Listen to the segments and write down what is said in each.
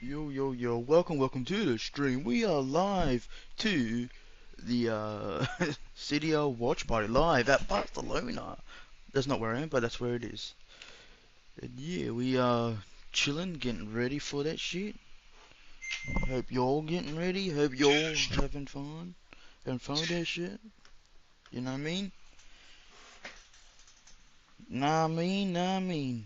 Yo, welcome to the stream. We are live to the City Watch Party live at Barcelona. That's not where I am, but that's where it is. And yeah, we are chilling, getting ready for that shit. Hope y'all getting ready. Hope y'all having fun with that shit. You know what I mean? Nah, I mean. No.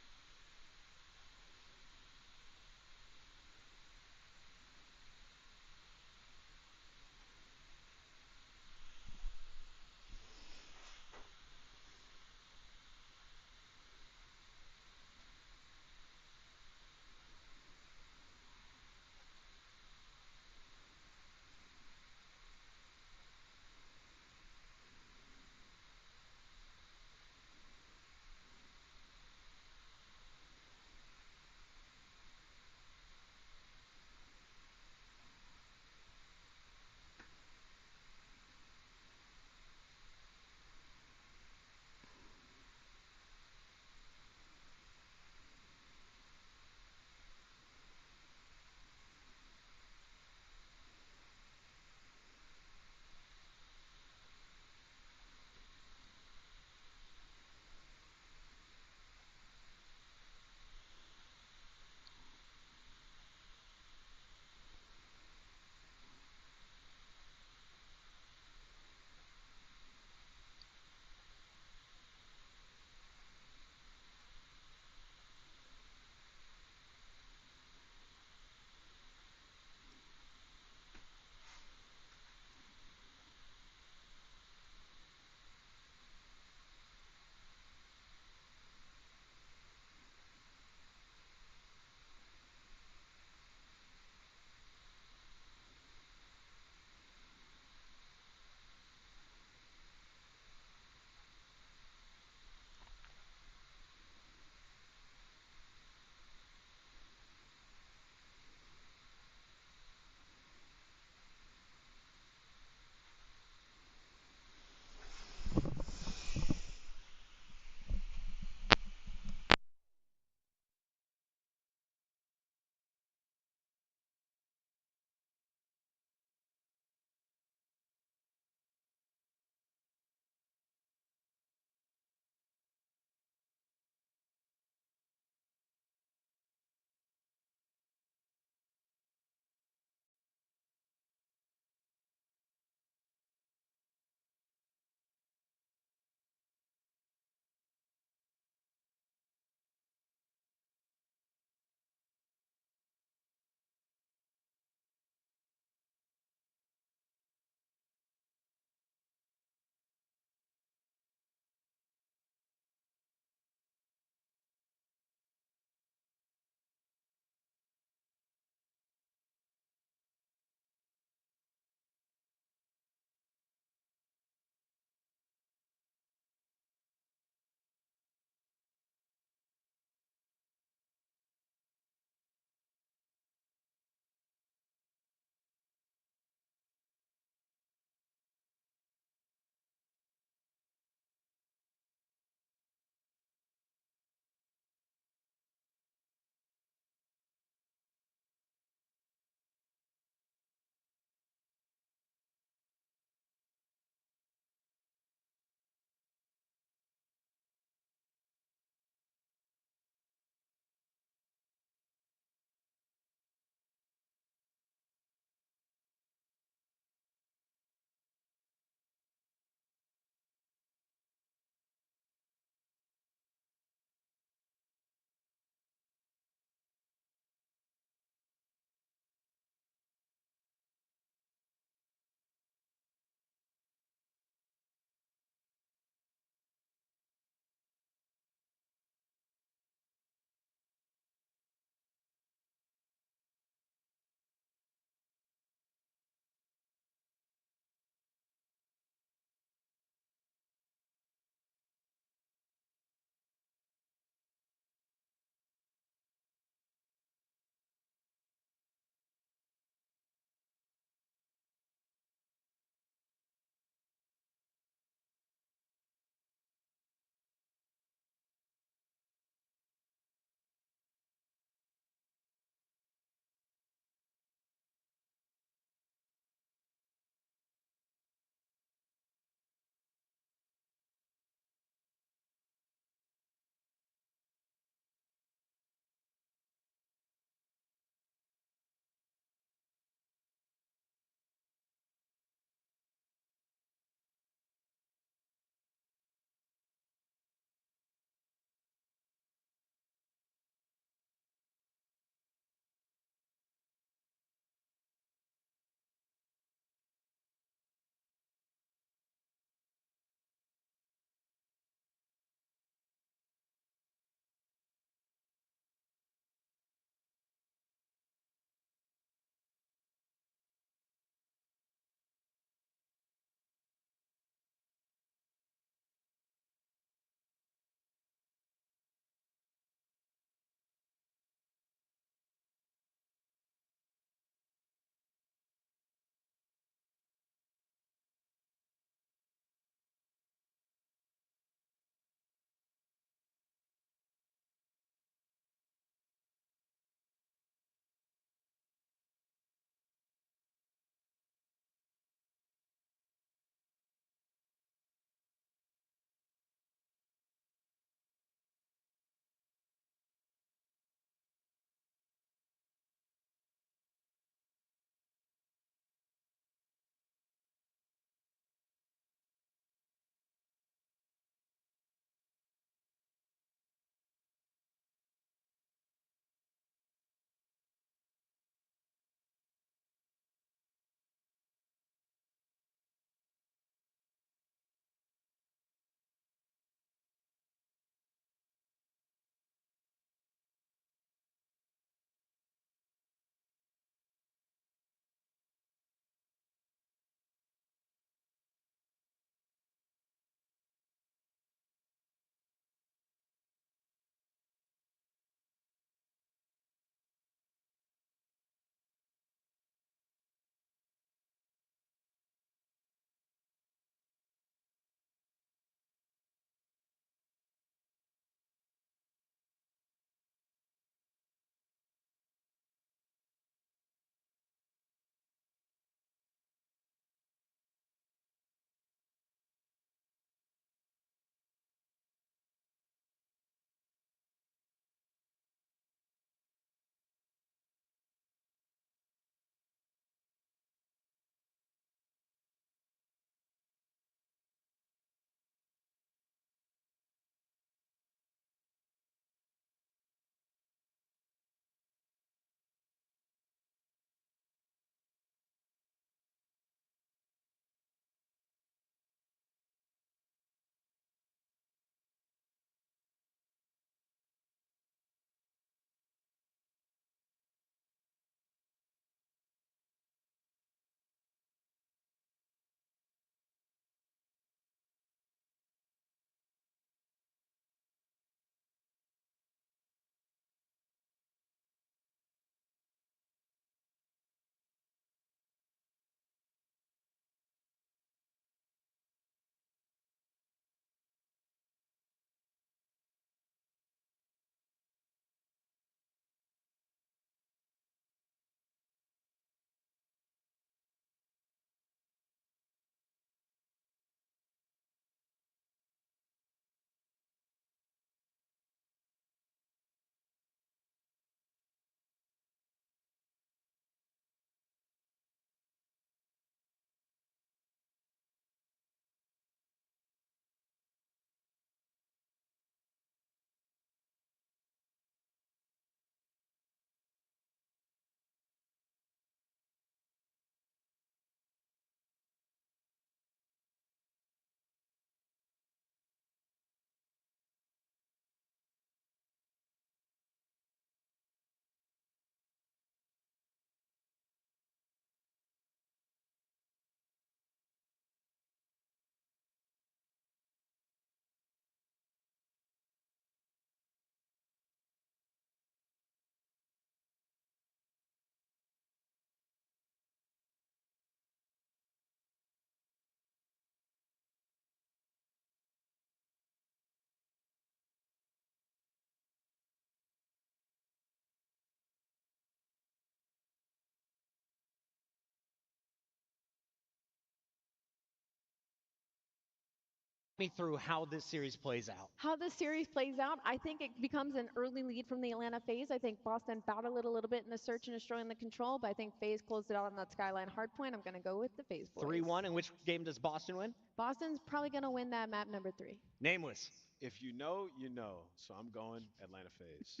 me through how this series plays out. How this series plays out, I think it becomes an early lead from the Atlanta FaZe. I think Boston battled it a little bit in the search and destroying the control, but I think FaZe closed it out on that Skyline hardpoint. I'm going to go with the FaZe boys. 3-1, and which game does Boston win? Boston's probably going to win that map number 3. Nameless. If you know, you know. So I'm going Atlanta FaZe.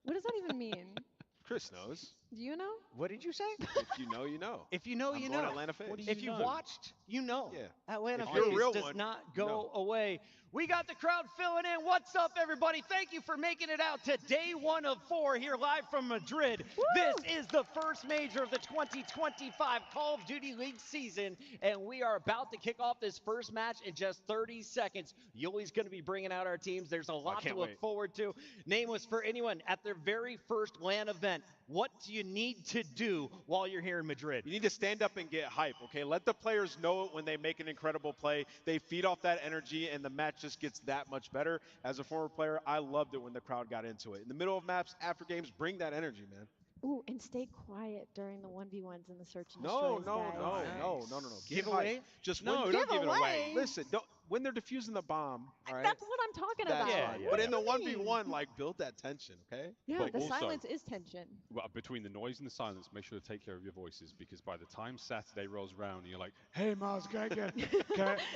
What does that even mean? Chris knows. Do you know? What did you say? If you know, you know. If you know, I'm you going know. Atlanta FaZe. What do If you know? watched, you know. Yeah. Atlanta If you're a FaZe real does one, not go no. away. We got the crowd filling in. What's up, everybody? Thank you for making it out to day 1 of 4 here live from Madrid. Woo! This is the first major of the 2025 Call of Duty League season, and we are about to kick off this first match in just 30 seconds. Yuli's going to be bringing out our teams. There's a lot to can't look wait. forward to. Nameless, for anyone at their very first LAN event, what do you need to do while you're here in Madrid? You need to stand up and get hype, okay? Let the players know it when they make an incredible play. They feed off that energy, and the match just gets that much better. As a former player, I loved it when the crowd got into it. In the middle of maps, after games, bring that energy, man. Ooh, and stay quiet during the 1v1s in the search and No, destroys, no, guys. no. Give Giveaway? hype. Just No, when, don't give it away. Listen, when they're defusing the bomb, all right? That's what I'm talking That's about. fine. Yeah, But yeah. in the What do you mean? 1v1, like, build that tension, okay? Yeah, But the also- silence is tension. Well, between the noise and the silence, make sure to take care of your voices because by the time Saturday rolls around and you're like, hey, Mars,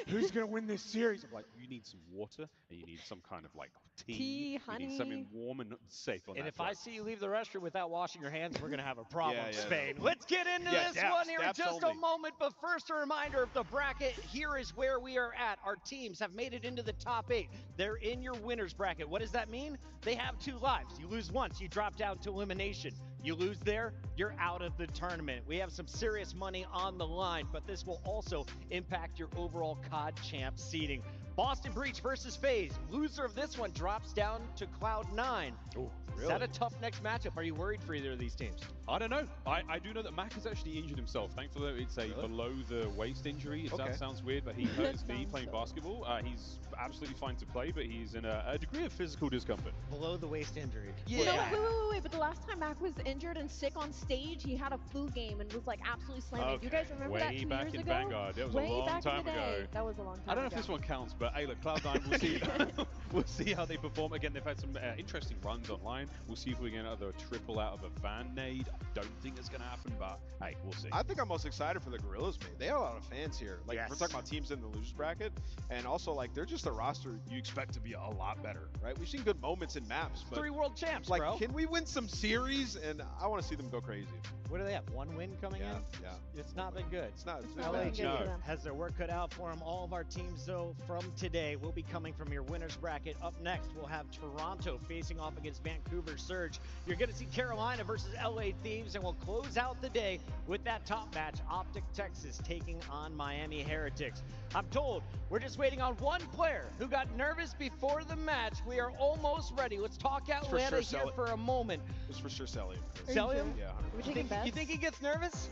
who's going to win this series? I'm like, you need some water and you need some kind of like tea. Tea, You honey. need something warm and safe on And that if I flight. see you leave the restroom without washing your hands, we're going to have a problem, Yeah, yeah, Spain. Let's get into Yeah, this daps, one here in daps just only. a moment. But first, a reminder of the bracket. Here is where we are at. Our teams have made it into the top 8. They're in your winner's bracket. What does that mean? They have 2 lives. You lose once, you drop down to elimination. You lose there, you're out of the tournament. We have some serious money on the line, but this will also impact your overall COD champ seeding. Boston Breach versus FaZe. Loser of this one drops down to Cloud9. Oh, Is that a tough next matchup? Are you worried for either of these teams? I don't know. I do know that Mac has actually injured himself. Thankfully, it's a Really? below the waist injury. That Okay. sounds weird, but he hurt his knee Sounds playing so basketball. He's absolutely fine to play, but he's in a degree of physical discomfort. Below the waist injury. No, wait. But the last time Mac was injured and sick on stage, he had a flu game and was like absolutely slamming. Do you guys remember that Way 2 back years in ago? Vanguard. That was Way a long back time in the day. ago. That was a long time I don't know ago. if this one counts, but hey, look, Cloud9, we'll see. We'll see how they perform. Again, they've had some interesting runs online. We'll see if we get another triple out of a Van Nade. I don't think it's going to happen, but hey, we'll see. I think I'm most excited for the Gorillas, man. They have a lot of fans here. Like, Yes. we're talking about teams in the losers bracket, and also, like, they're just a roster you expect to be a lot better, right? We've seen good moments in maps, but 3 world champs, like, bro. can we win some series? And I want to see them go crazy. What do they have? 1 win coming Yeah, in? yeah. It's not been good. It's not. It's not not looking bad. good for them. Has their work cut out for them. All of our teams, though, from today will be coming from your winners bracket. Up next, we'll have Toronto facing off against Vancouver Surge. You're going to see Carolina versus LA Thieves, and we'll close out the day with that top match, Optic Texas taking on Miami Heretics. I'm told we're just waiting on one player who got nervous before the match. We are almost ready. Let's talk for Atlanta sure here sell it. for a moment. It's for sure Selly. Are Sell you him? sure? Yeah, Are we 100%. taking bets? You think he gets nervous?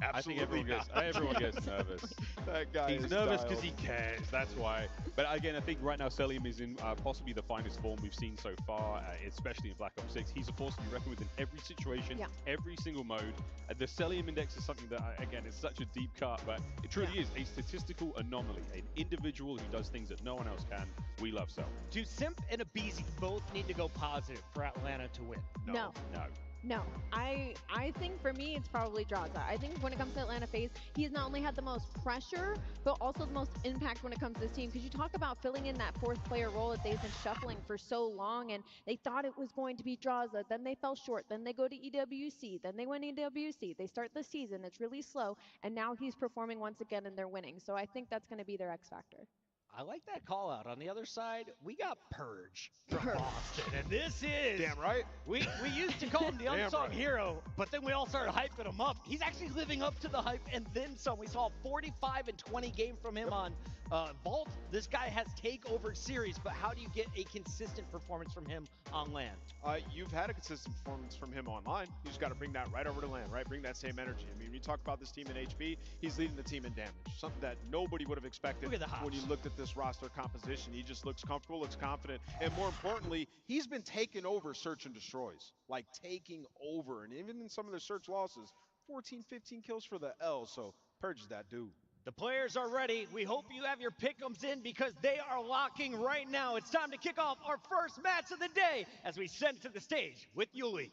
I think everyone gets nervous. That guy He's is nervous dialed. because he cares. That's why. But again, I think right now Selim is in possibly the finest form we've seen so far, especially in Black Ops 6. He's a force to be reckoned with in every situation, Yeah. every single mode. The Selim index is something that, again, it's such a deep cut, but it truly is a statistical anomaly, an individual who does things that no one else can. We love Selim. Do Simp and Abizi both need to go positive for Atlanta to win? No. No, I think for me it's probably Draza. I think when it comes to Atlanta FaZe, he's not only had the most pressure, but also the most impact when it comes to this team. Because you talk about filling in that 4th player role that they've been shuffling for so long, and they thought it was going to be Draza. Then they fell short. Then they go to EWC. Then they win EWC. They start the season. It's really slow, and now he's performing once again, and they're winning. So I think that's going to be their X factor. I like that call out. On the other side, we got Purge from Boston, and this is Damn right. We used to call him the Damn unsung right. hero, but then we all started hyping him up. He's actually living up to the hype and then some. We saw a 45 and 20 game from him on Vault. This guy has takeover series, but how do you get a consistent performance from him on LAN? You've had a consistent performance from him online. You just got to bring that right over to land, right? Bring that same energy. I mean, when you talk about this team in HP, he's leading the team in damage, something that nobody would have expected Look at the hops. when you looked at this roster composition. He just looks comfortable, looks confident, and more importantly, he's been taking over search and destroys, like taking over. And even in some of the search losses, 14, 15 kills for the L. So Purge is that dude. The players are ready. We hope you have your pick'ems in because they are locking right now. It's time to kick off our first match of the day as we send to the stage with Yuli.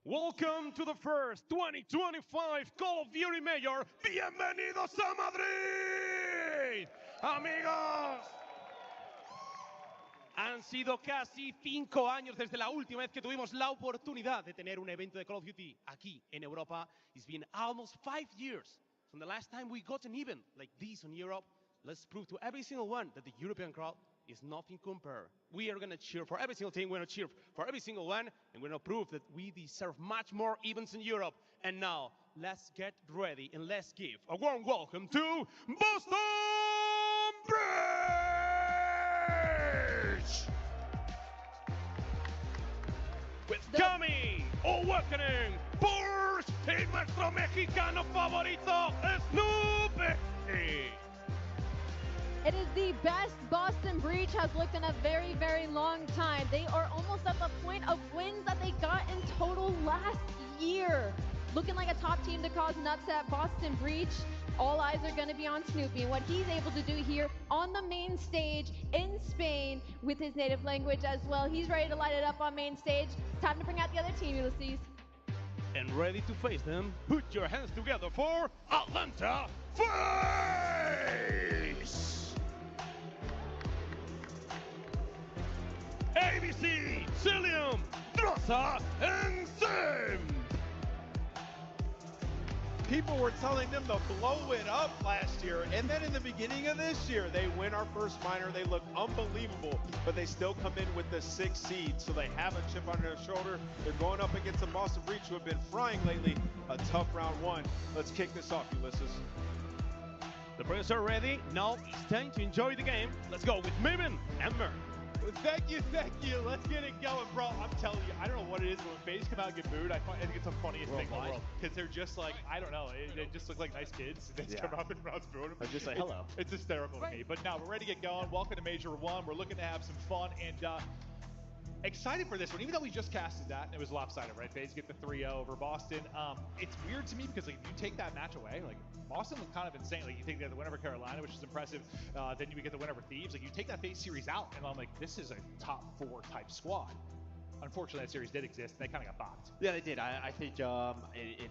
Welcome to the first 2025 Call of Duty Major. Bienvenidos a Madrid, amigos. Han sido casi 5 años desde la última vez que tuvimos la oportunidad de tener un evento de Call of Duty aquí en Europa. It's been almost 5 years from the last time we got an event like this in Europe. Let's prove to every single one that the European crowd is nothing compared. We are going to cheer for every single team. We're going to cheer for every single one. And we're going to prove that we deserve much more events in Europe. And now, let's get ready and let's give a warm welcome to Boston Bridge! With Cami, awakening, Burst, y nuestro mexicano favorito, Snoopy! It is the best Boston Breach has looked in a very, very long time. They are almost at the point of wins that they got in total last year. Looking like a top team to cause an upset, Boston Breach. All eyes are going to be on Snoopy and what he's able to do here on the main stage in Spain with his native language as well. He's ready to light it up on main stage. It's time to bring out the other team, Ulysses. And ready to face them, put your hands together for Atlanta Face! ABC, Cilium, Drossa, and Sim! People were telling them to blow it up last year, and then in the beginning of this year, they win our first minor. They look unbelievable, but they still come in with the 6th seed, so they have a chip on their shoulder. They're going up against the Boston Breach, who have been frying lately. A tough round one. Let's kick this off, Ulysses. The players are ready. Now it's time to enjoy the game. Let's go with Mibin and Mer. Thank you. Let's get it going, bro. I'm telling you, I don't know what it is, but when FaZe come out and get booed, I think it's the funniest thing in the world. Because they're just like, I don't know, they just look like nice kids. They just come up and crowds booing them. I'm just like, hello. It's hysterical to me. But now we're ready to get going. Welcome to Major 1. We're looking to have some fun and excited for this one, even though we just casted that and it was lopsided, right? FaZe get the 3-0 over Boston. It's weird to me because like if you take that match away, like Boston was kind of insane. Like you take the win over Carolina, which is impressive. Then you get the win over Thieves. Like you take that FaZe series out, and I'm like, this is a top 4 type squad. Unfortunately, that series did exist, and they kind of got bopped. Yeah, they did. I think, and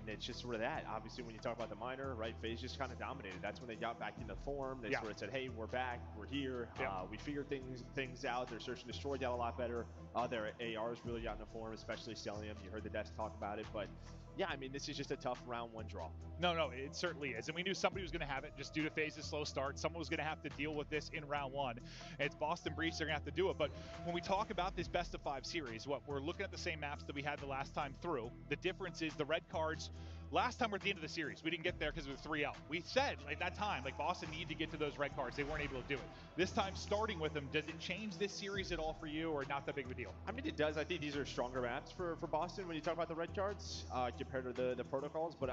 it's just sort of that. Obviously, when you talk about the minor, right, FaZe just kind of dominated. That's when they got back into form. They sort of said, hey, we're back, we're here. We figured things out. Their Search and Destroy got a lot better. Their ARs really got into form, especially Stellium. You heard the devs talk about it, but yeah, I mean, this is just a tough round 1 draw. No, it certainly is. And we knew somebody was going to have it just due to FaZe's slow start. Someone was going to have to deal with this in round 1. And it's Boston Breach, they're going to have to do it. But when we talk about this best of 5 series, we're looking at the same maps that we had the last time through. The difference is the red cards. Last time we're at the end of the series, we didn't get there because of the 3-0. We said at that time, like Boston needed to get to those red cards. They weren't able to do it. This time, starting with them, does it change this series at all for you, or not that big of a deal? I mean, it does. I think these are stronger maps for Boston when you talk about the red cards compared to the protocols. But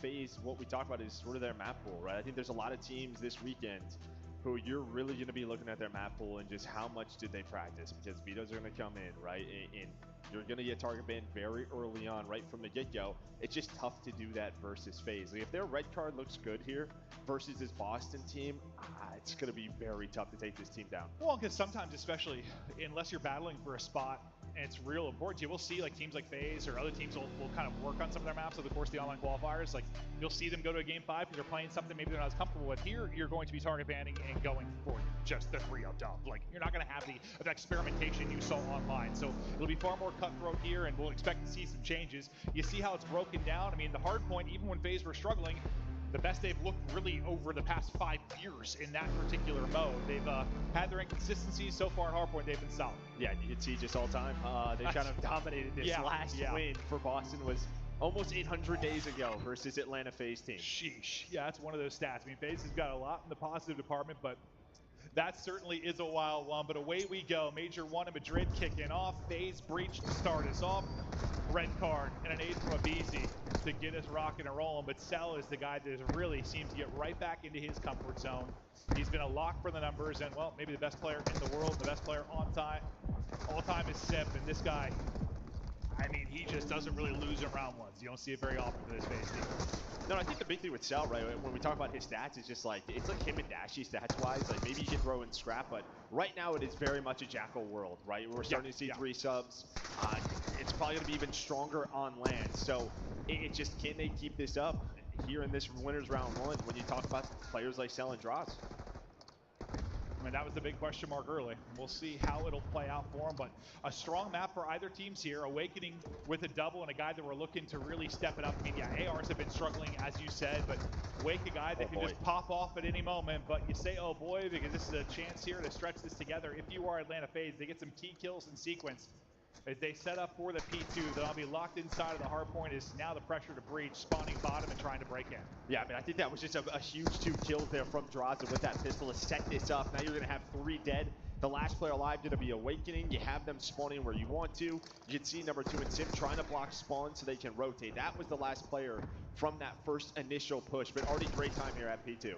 FaZe, what we talk about is sort of their map pool, right? I think there's a lot of teams this weekend who you're really going to be looking at their map pool and just how much did they practice, because Vito's are going to come in, right? And you're going to get target banned very early on, right from the get-go. It's just tough to do that versus FaZe. Like if their red card looks good here versus this Boston team, it's going to be very tough to take this team down. Well, because sometimes, especially unless you're battling for a spot and it's real important to you, we'll see like teams like FaZe or other teams will kind of work on some of their maps over the course of the online qualifiers. Like you'll see them go to a game 5 because they're playing something maybe they're not as comfortable with. Here, you're going to be target banning and going for just the 3-0 dub. Like you're not going to have the experimentation you saw online. So it'll be far more cutthroat here, and we'll expect to see some changes. You see how it's broken down. I mean, the hard point, even when FaZe were struggling, the best they've looked really over the past 5 years in that particular mode. They've had their inconsistencies. So far in Hardpoint, they've been solid. Yeah, you can see just all time. They kind of dominated this. Last win for Boston was almost 800 days ago versus Atlanta FaZe team. Sheesh. Yeah, that's one of those stats. I mean, FaZe has got a lot in the positive department, but that certainly is a wild one. But away we go. Major 1 in Madrid kicking off. FaZe Breach to start us off. Red card and an 8 from Abisi to get us rocking and rolling. But Cell is the guy that really seems to get right back into his comfort zone. He's been a lock for the numbers, and well, maybe the best player in the world, the best player on time, all time is Sip, and this guy, I mean, he just doesn't really lose in round ones. You don't see it very often for this FaZe team. No, I think the big thing with Cell, right, when we talk about his stats, it's just like, it's like him and Dashy stats-wise. Like, maybe he can throw in Scrap, but right now it is very much a Jackal world, right? We're starting to see 3 subs. It's probably going to be even stronger on land. So, it just, can they keep this up here in this winners round 1 when you talk about players like Cell and Droz? I mean, that was the big question mark early. We'll see how it'll play out for them, but a strong map for either teams here. Awakening with a double and a guy that we're looking to really step it up. I mean, yeah, ARs have been struggling, as you said, but Wake, a guy that can just pop off at any moment, but you say, oh boy, because this is a chance here to stretch this together. If you are Atlanta FaZe, they get some key kills in sequence. As they set up for the P2, they'll be locked inside of the hard point. Is now the pressure to breach, spawning bottom and trying to break in. Yeah, I mean, I think that was just a huge 2 kills there from Droz with that pistol to set this up. Now you're going to have 3 dead. The last player alive going to be Awakening. You have them spawning where you want to. You can see number 2 and Sim trying to block spawn so they can rotate. That was the last player from that first initial push, but already great time here at P2.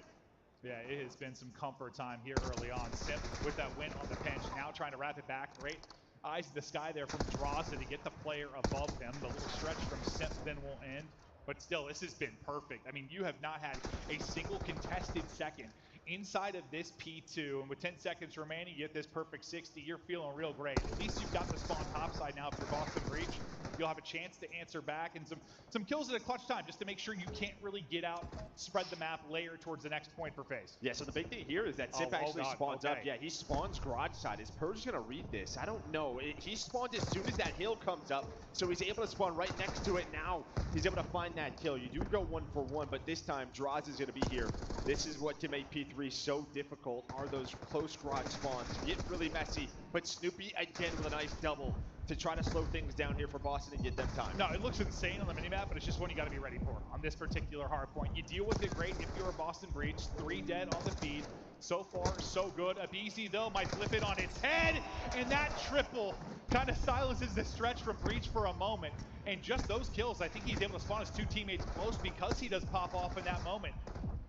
Yeah, it has been some comfort time here early on. Sim with that win on the bench, now trying to wrap it back. Great eyes in the sky there from Droza to get the player above him. The little stretch from Simp then will end. But still, this has been perfect. I mean, you have not had a single contested second inside of this P2. And with 10 seconds remaining, you get this perfect 60. You're feeling real great. At least you've got the spawn topside now for Boston Breach. You'll have a chance to answer back and some kills at a clutch time just to make sure you can't really get out, spread the map, layer towards the next point for FaZe. Yeah, so the big thing here is that Simp actually spawns up. Yeah, he spawns garage side. Is Purge going to read this? I don't know. He spawned as soon as that hill comes up, so he's able to spawn right next to it now. He's able to find that kill. You do go 1 for 1, but this time Droz is going to be here. This is what can make P3 so difficult, are those close garage spawns. Get really messy, but Snoopy again with a nice double to try to slow things down here for Boston and get them time. No, it looks insane on the minimap, but it's just one you got to be ready for on this particular hard point. You deal with it great if you're a Boston Breach. 3 dead on the feed. So far, so good. Abizi, though, might flip it on its head, and that triple kind of silences the stretch from Breach for a moment. And just those kills, I think he's able to spawn his 2 teammates close because he does pop off in that moment.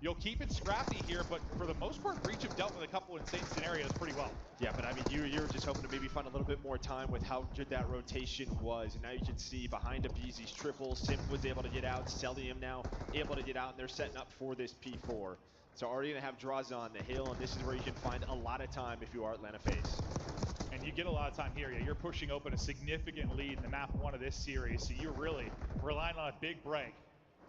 You'll keep it scrappy here, but for the most part, Breach have dealt with a couple insane scenarios pretty well. Yeah, but I mean, you're just hoping to maybe find a little bit more time with how good that rotation was. And now you can see behind Abizi's triple, Simp was able to get out, Celium now able to get out, and they're setting up for this P4. So already going to have Droz on the hill, and this is where you can find a lot of time if you are Atlanta FaZe. And you get a lot of time here. Yeah, you're pushing open a significant lead in the map 1 of this series, so you're really relying on a big break.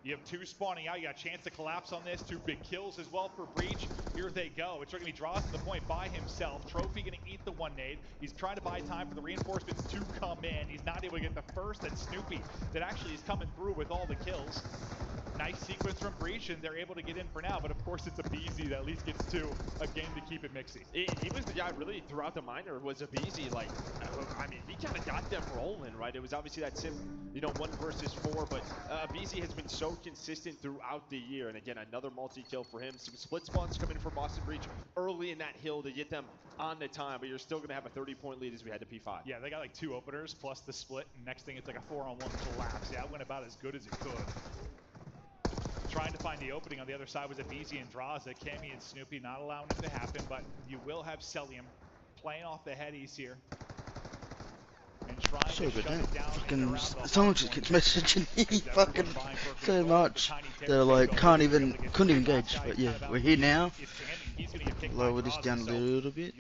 You have 2 spawning out. You got a chance to collapse on this. 2 big kills as well for Breach. Here they go. It's going to be Droz to the point by himself. Trophy going to eat the 1 nade. He's trying to buy time for the reinforcements to come in. He's not able to get the first. That's Snoopy that actually is coming through with all the kills. Nice sequence from Breach, and they're able to get in for now, but of course it's Abizi that at least gets 2 a game to keep it mixy. He was the guy really throughout the minor was Abizi. Like, I mean, he kind of got them rolling, right? It was obviously that Sim, 1 versus 4, but Abizi has been so consistent throughout the year. And again, another multi-kill for him. Some split spawns coming for Boston Breach early in that hill to get them on the time, but you're still going to have a 30-point lead as we head to P5. Yeah, they got like 2 openers plus the split, and next thing it's like a 4-on-1 collapse. Yeah, it went about as good as it could. Trying to find the opening on the other side was Abizi and Draza. Cammy and Snoopy not allowing it to happen, but you will have Celium playing off the headies here. And trying So to good, shut man. it down. Fucking someone just keeps messaging me fucking so much. They're like couldn't even gauge. But yeah, we're here now. Lower this down a little bit.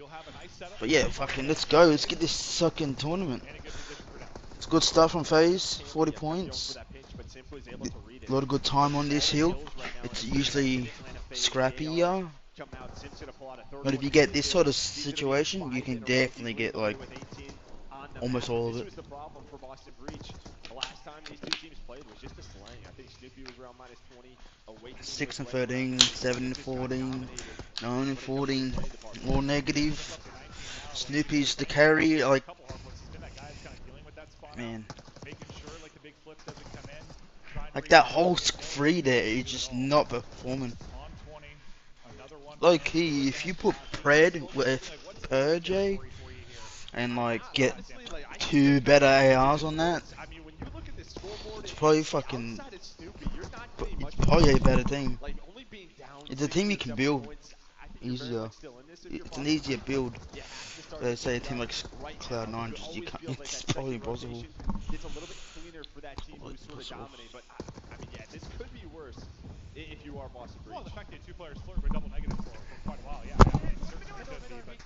But yeah, fucking let's go. Let's get this fucking tournament. It's good stuff from FaZe. 40 points. A lot of good time on this hill. It's usually scrappier. But if you get this sort of situation, you can definitely get like almost all of it. The problem for Boston Breach. The last time these 2 teams played was just a slang. I think Snoopy was around -20. Awakening 6 and 13, 7 and 14, 9 and 14, more negative. Snoopy's the carry, like, man. Like that whole free there is just not performing. Low key, if you put Pred with Purge and like get 2 better ARs on that, it's probably fucking, it's probably a better team. It's a team you can build easier. It's an easier build. They starting to say a pick it team up like right Cloud now. Nine, It just you always can't. feels like It's that probably second impossible. rotation gets a little bit cleaner for that team Probably who's sort of impossible. dominating. But I mean, yeah, this could be worse if you are Boston Breach. Well, the fact that two players flirt with double negatives for quite a while, yeah, it certainly could be. But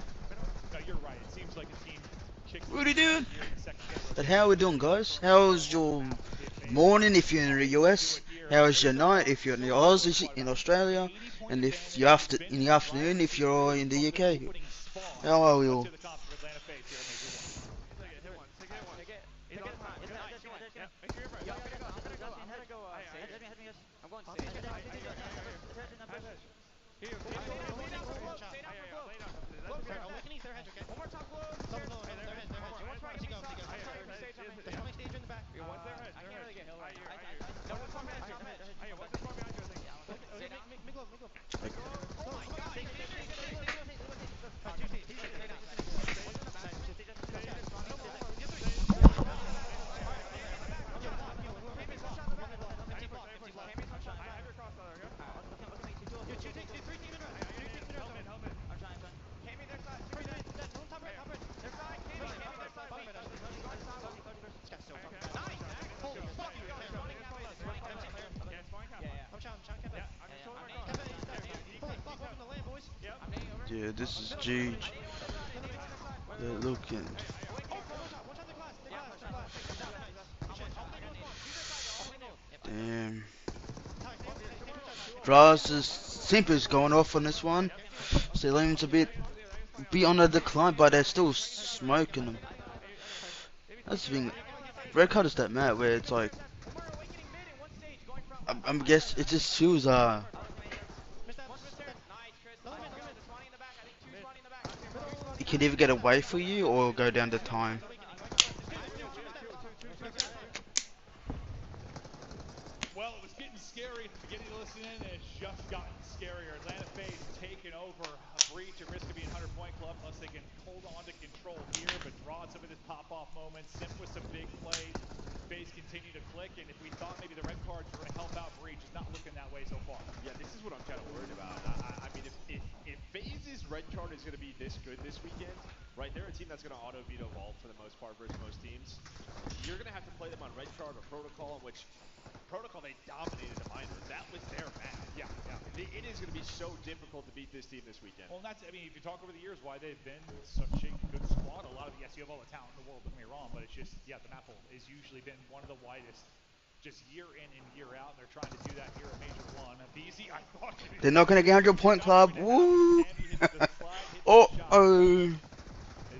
no, you're right. It seems like a team kicks What are you doing? here in the second quarter. But how are we doing, guys? How's your morning if you're in the US? How's your night if you're in the Oz in Australia? And if you're in the afternoon if you're in the UK? How are we all? Yeah, this is huge. They're looking. Damn. Draws' Simper's going off on this one. Salem's a bit on the decline, but they're still smoking them. That's the thing. Red card is that mad where it's like, I'm guess it just feels it can either get away for you or go down to time. Well, it was getting scary at the beginning to listen in, and it's just gotten scarier. Atlanta FaZe taking over a breach at risk of being 100-point club unless they can hold on to control here, but draw some of his pop-off moments. Simp with some big plays. FaZe continue to click, and if we thought maybe the red cards were going to help out breach, it's not looking that way so far. Yeah, this is what I'm kind of worried about. I mean, if FaZe's red card is going to be this good this weekend, right, they're a team that's going to auto-veto vault for the most part versus most teams. You're going to have to play them on red card or protocol, which protocol they dominated the minors. That was their match. Yeah. It is going to be so difficult to beat this team this weekend. Well, that's, I mean, if you talk over the years why they've been such a good squad, a lot of, yes, you have all the talent in the world, don't get me wrong, but it's just, yeah, the map pool has usually been one of the widest just year in and year out, and they're trying to do that here at Major 1. BZ, I thought They're not going to get 100-point club. Woo! Oh. Is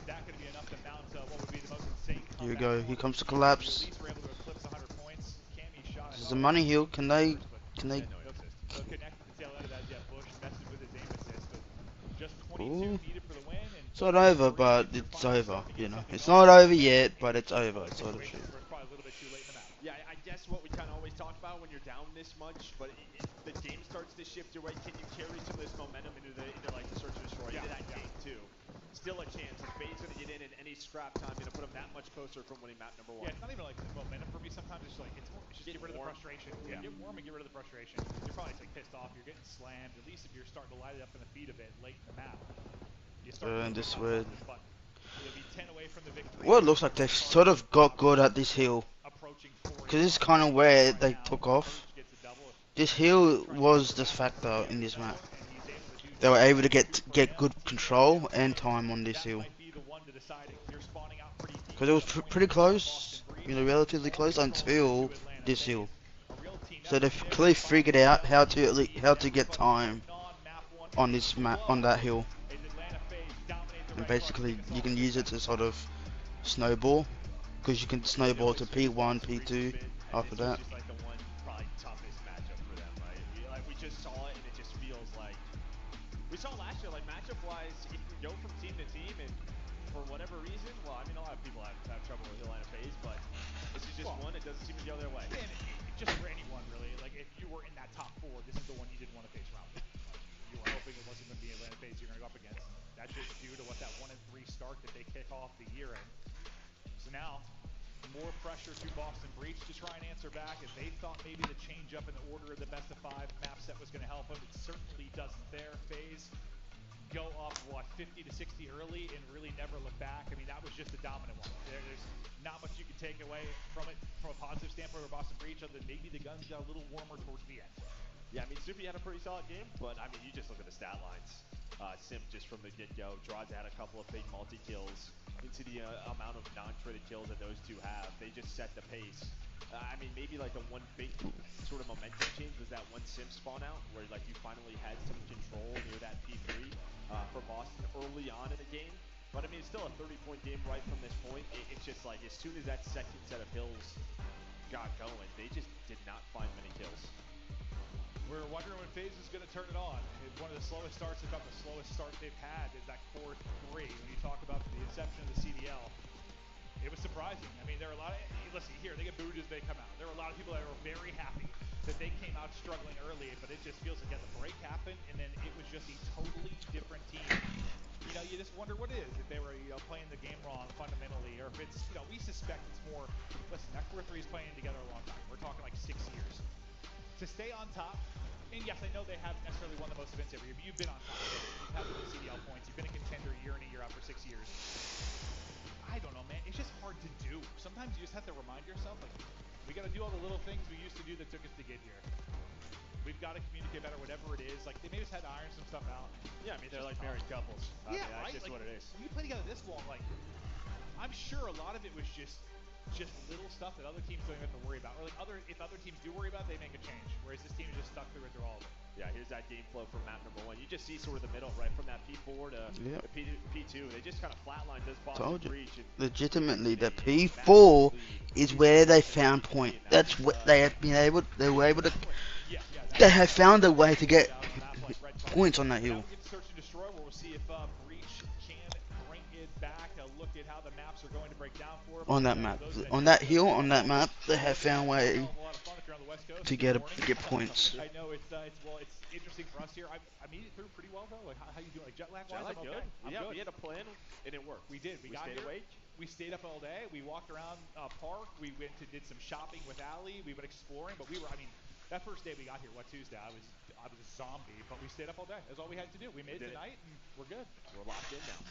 that going to be enough to mount what would be the most insane comeback? Here we go. Here comes the collapse. At least we're able to eclipse 100 points. Cammy's shot. This is a money hill. Can they? So connected to the tail end of that, yeah, Bush messed with his aim assist, but just 22 Ooh. needed for the win. And It's not over, but it's over. You know, it's not over yet, but it's over. Sort of shit. We're probably a little bit too late in the map. Yeah, I guess what we kind of always talk about when you're down this much, but if the game starts to shift your way, can you carry some of this momentum into like the search and destroy, into that game too? Still a chance. If FaZe going to get in any scrap time, going to put them that much closer from winning map number 1. Yeah, it's not even like the momentum for me. Sometimes it's like it's just get rid of the frustration. Yeah, get warm and get rid of the frustration. You're probably like pissed off. You're getting slammed. At least if you're starting to light it up in the feet a bit late in the map, you start to This way. but you'll be 10 away from the victory. Well, it looks like they've sort of got good at this hill. Because this is kind of where they took off. This hill was this factor in this map. They were able to get good control and time on this hill. Because it was pretty close, you know, relatively close until this hill. So they've clearly figured out how to get time on this map, on that hill. And basically you can use it to sort of snowball. Because you can snowball to P1, P2 after that. Just like the one probably toughest matchup for them, right? We just saw it, and it just feels like we saw last year. Like matchup-wise, it can go from team to team, and for whatever reason, well, I mean, a lot of people have trouble with Atlanta FaZe, but this is just one. It doesn't seem to go their way. And just for anyone, really, like if you were in that top 4, this is the one you didn't want to face round 1. You were hoping it wasn't going to be Atlanta FaZe you're going to go up against. That's just due to what that 1-3 start that they kick off the year in. So now, more pressure to Boston Breach to try and answer back, as they thought maybe the change up in the order of the best of 5 map set was going to help them. It certainly doesn't there. FaZe go up, what, 50 to 60 early and really never look back. I mean, that was just the dominant one. There's not much you can take away from it from a positive standpoint for Boston Breach, other than maybe the guns got a little warmer towards the end. Yeah, I mean, Soupy had a pretty solid game, but I mean, you just look at the stat lines. Sim just from the get-go. Draws had a couple of big multi-kills into the amount of non-traded kills that those two have. They just set the pace. I mean, maybe like the one big sort of momentum change was that one Sim spawn out where like you finally had some control near that P3 for Boston early on in the game. But I mean, it's still a 30-point game right from this point. It's just like as soon as that second set of kills got going, they just did not find many kills. We're wondering when FaZe is going to turn it on. It's one of the slowest starts, if not the slowest start they've had, is that core 3. When you talk about the inception of the CDL, it was surprising. I mean, there are a lot of, listen, here, they get booed as they come out. There were a lot of people that were very happy that they came out struggling early, but it just feels like the break happened, and then it was just a totally different team. You know, you just wonder what it is, if they were, playing the game wrong fundamentally, or if it's, we suspect it's more, listen, that core 3 is playing together a long time. We're talking like 6 years. To stay on top, and yes, I know they haven't necessarily won the most events every year, but you've been on top. You've had the CDL points. You've been a contender year in and year out for 6 years. I don't know, man. It's just hard to do. Sometimes you just have to remind yourself, like, we got to do all the little things we used to do that took us to get here. We've got to communicate better, whatever it is. Like, they may just had to iron some stuff out. Yeah, I mean, they're like married couples. Yeah, I mean, right? that's just Like, what it is. when you play together this long, like, I'm sure a lot of it was just little stuff that other teams don't even have to worry about. Or like if other teams do worry about it, they make a change. Whereas this team is just stuck through it through all of it. Yeah, here's that game flow from map number 1. You just see sort of the middle, right from that P4 to the P2. They just kind of flatlined this Boston Breach. Legitimately, the P4 is where they found point. That's what they have been able. They were able to. They have found a way to get points on that hill. Search and destroy, where we'll see if Breach can bring it back. A look at how the maps are going to break down for them. On that map, on that hill, on that map, they have found a way to get points. I know it's interesting for us here. I made it through pretty well though. Like how you doing? Like jet lag wise, I'm good. Okay. Yeah, we had a plan and it worked. We did. We got stayed here. awake. We stayed up all day. We walked around park. We did some shopping with Allie. We went exploring, but we were. I mean, that first day we got here, Tuesday? I was a zombie, but we stayed up all day. That's all we had to do. We made it tonight, and we're good. We're locked in now.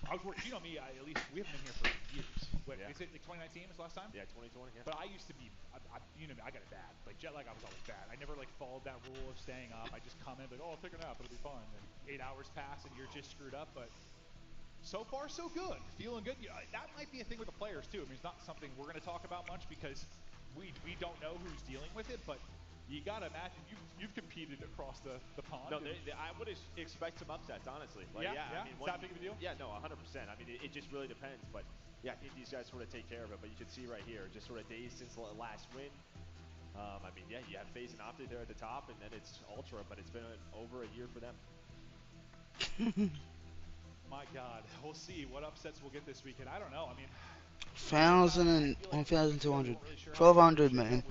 I was worried. You know me. At least we haven't been here for years. Wait, is it like 2019 was the last time? Yeah, 2020. Yeah. But I used to be. You know me. I got it bad. Like jet lag, I was always bad. I never like followed that rule of staying up. I just come in like, oh, I'll take a nap. It'll be fun. And 8 hours pass, and you're just screwed up. But so far, so good. Feeling good. Yeah, that might be a thing with the players too. I mean, it's not something we're going to talk about much because we don't know who's dealing with it, but. You gotta imagine you've competed across the pond. No, I would expect some upsets, honestly. Like, yeah. I mean, is that big of a deal? Yeah, no, 100%. I mean, it just really depends. But yeah, I think these guys sort of take care of it. But you can see right here, just sort of days since the last win. I mean, yeah, you have FaZe and Optic there at the top, and then it's Ultra, but it's been over a year for them. My God, we'll see what upsets we'll get this weekend. I don't know. I mean, 1,000 and 1,200, 1,200, man.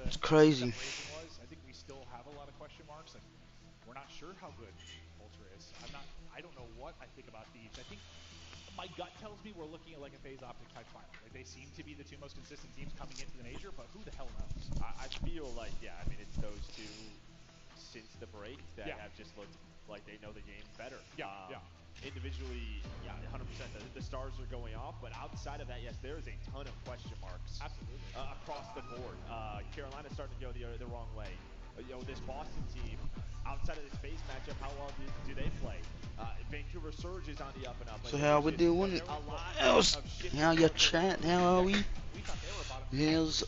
It's crazy. I think we still have a lot of question marks, and we're not sure how good Ultra is. I don't know what I think about these. I think my gut tells me we're looking at like a FaZe Optic type final. Like they seem to be the two most consistent teams coming into the major, but who the hell knows? I feel like, yeah, I mean, it's those two since the break that have just looked like they know the game better. Individually, 100%. The stars are going off, but outside of that, yes, there is a ton of question marks. Absolutely. Across the board. Carolina's starting to go the wrong way. This Boston team, outside of this FaZe matchup, how well do they play? Vancouver Surge is on the up and up. So how we doing? How your chat? How are we? How's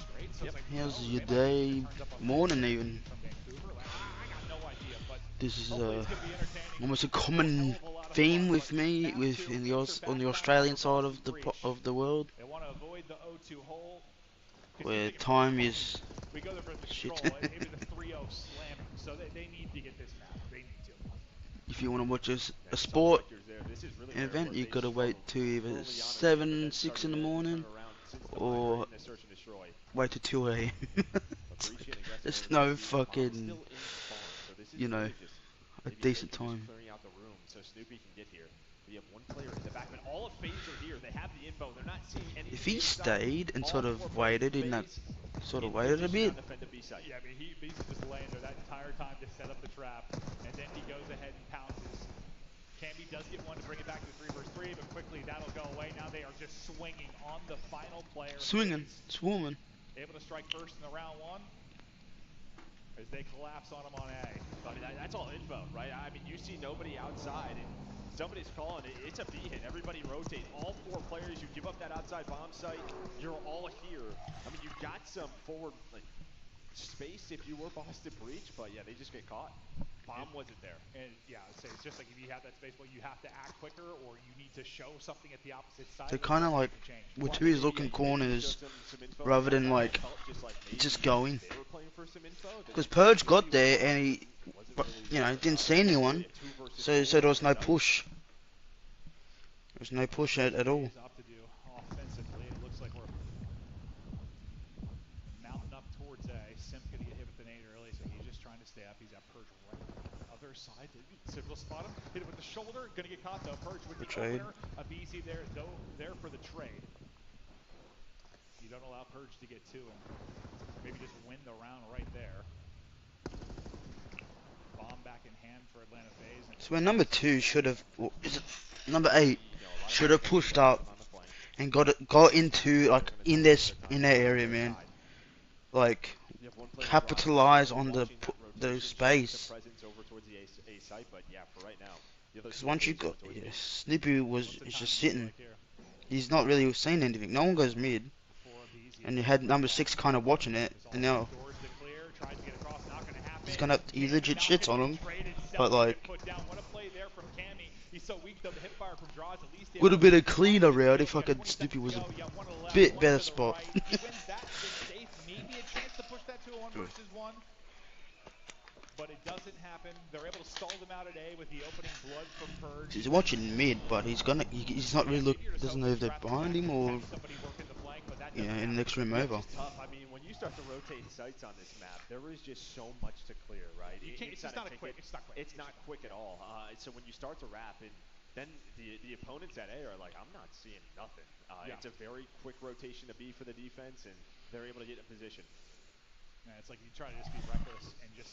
your day? Morning even. This is almost a common theme with me on the Australian side of the world, where time is shit. So they need to get this map. They need to. If you want to watch a sport event, you gotta wait till either 7, 6 in the morning, or wait till 2 a.m. There's no fucking, a decent time. So Snoopy can get here. We have one player in the back, but all of FaZe are here. They have the info. They're not seeing anything. If he stayed and sort of waited in that Sort of in waited a position bit. on defended B site. Yeah, I mean, he basically just laying there that entire time to set up the trap, and then he goes ahead and pounces. Camby does get one to bring it back to 3 versus 3, but quickly that'll go away. Now they are just swinging on the final player. Swinging, swarming. Able to strike first in the round one as they collapse on him on A. I mean, that's all info, right? I mean, you see nobody outside, and somebody's calling it. It's a B hit. Everybody rotate. All 4 players, you give up that outside bomb site, you're all here. I mean, you got some forward like space if you were Boston Breach, but yeah, they just get caught. Bomb wasn't there. And yeah, I'd say it's just like if you have that space, well, you have to act quicker, or you need to show something at the opposite side. They're kind of like with two looking corners rather than like just going. Because Purge got there and he, you know, didn't see anyone, so there was no push. There was no push at all. To do offensively, it looks like we're mounting up towards A. Simp's gonna get hit with the nade early, so he's just trying to stay up. He's got Purge right on the other side. Sim will spot him, hit him with the shoulder, gonna get caught though. Purge with the trade. opener. Abizi there, though, there for the trade. You don't allow Purge to get to him. Maybe just win the round right there. Bomb back in hand for Atlanta FaZe. So when number 2 should have, is it number 8 should have pushed up and got into like in their area, man. Like capitalize on the space. Because once you got, yeah, Snoopy is just sitting. He's not really seeing anything. No one goes mid, and you had number 6 kind of watching it, and now he legit shits on him, but like would have been a cleaner round if fucking Snoopy was a bit better spot. But it doesn't happen. They're able to stall them out at A with the opening blood from Purge. He's watching mid, but he's not really doesn't know if they're behind him or in the next room over. Tough. I mean, when you start to rotate sites on this map, there is just so much to clear, right? It's not quick. It's not quick at all. So when you start to wrap, and then the opponents at A are like, I'm not seeing nothing. It's a very quick rotation to B for the defense, and they're able to get in position. Yeah, it's like you try to just be reckless and just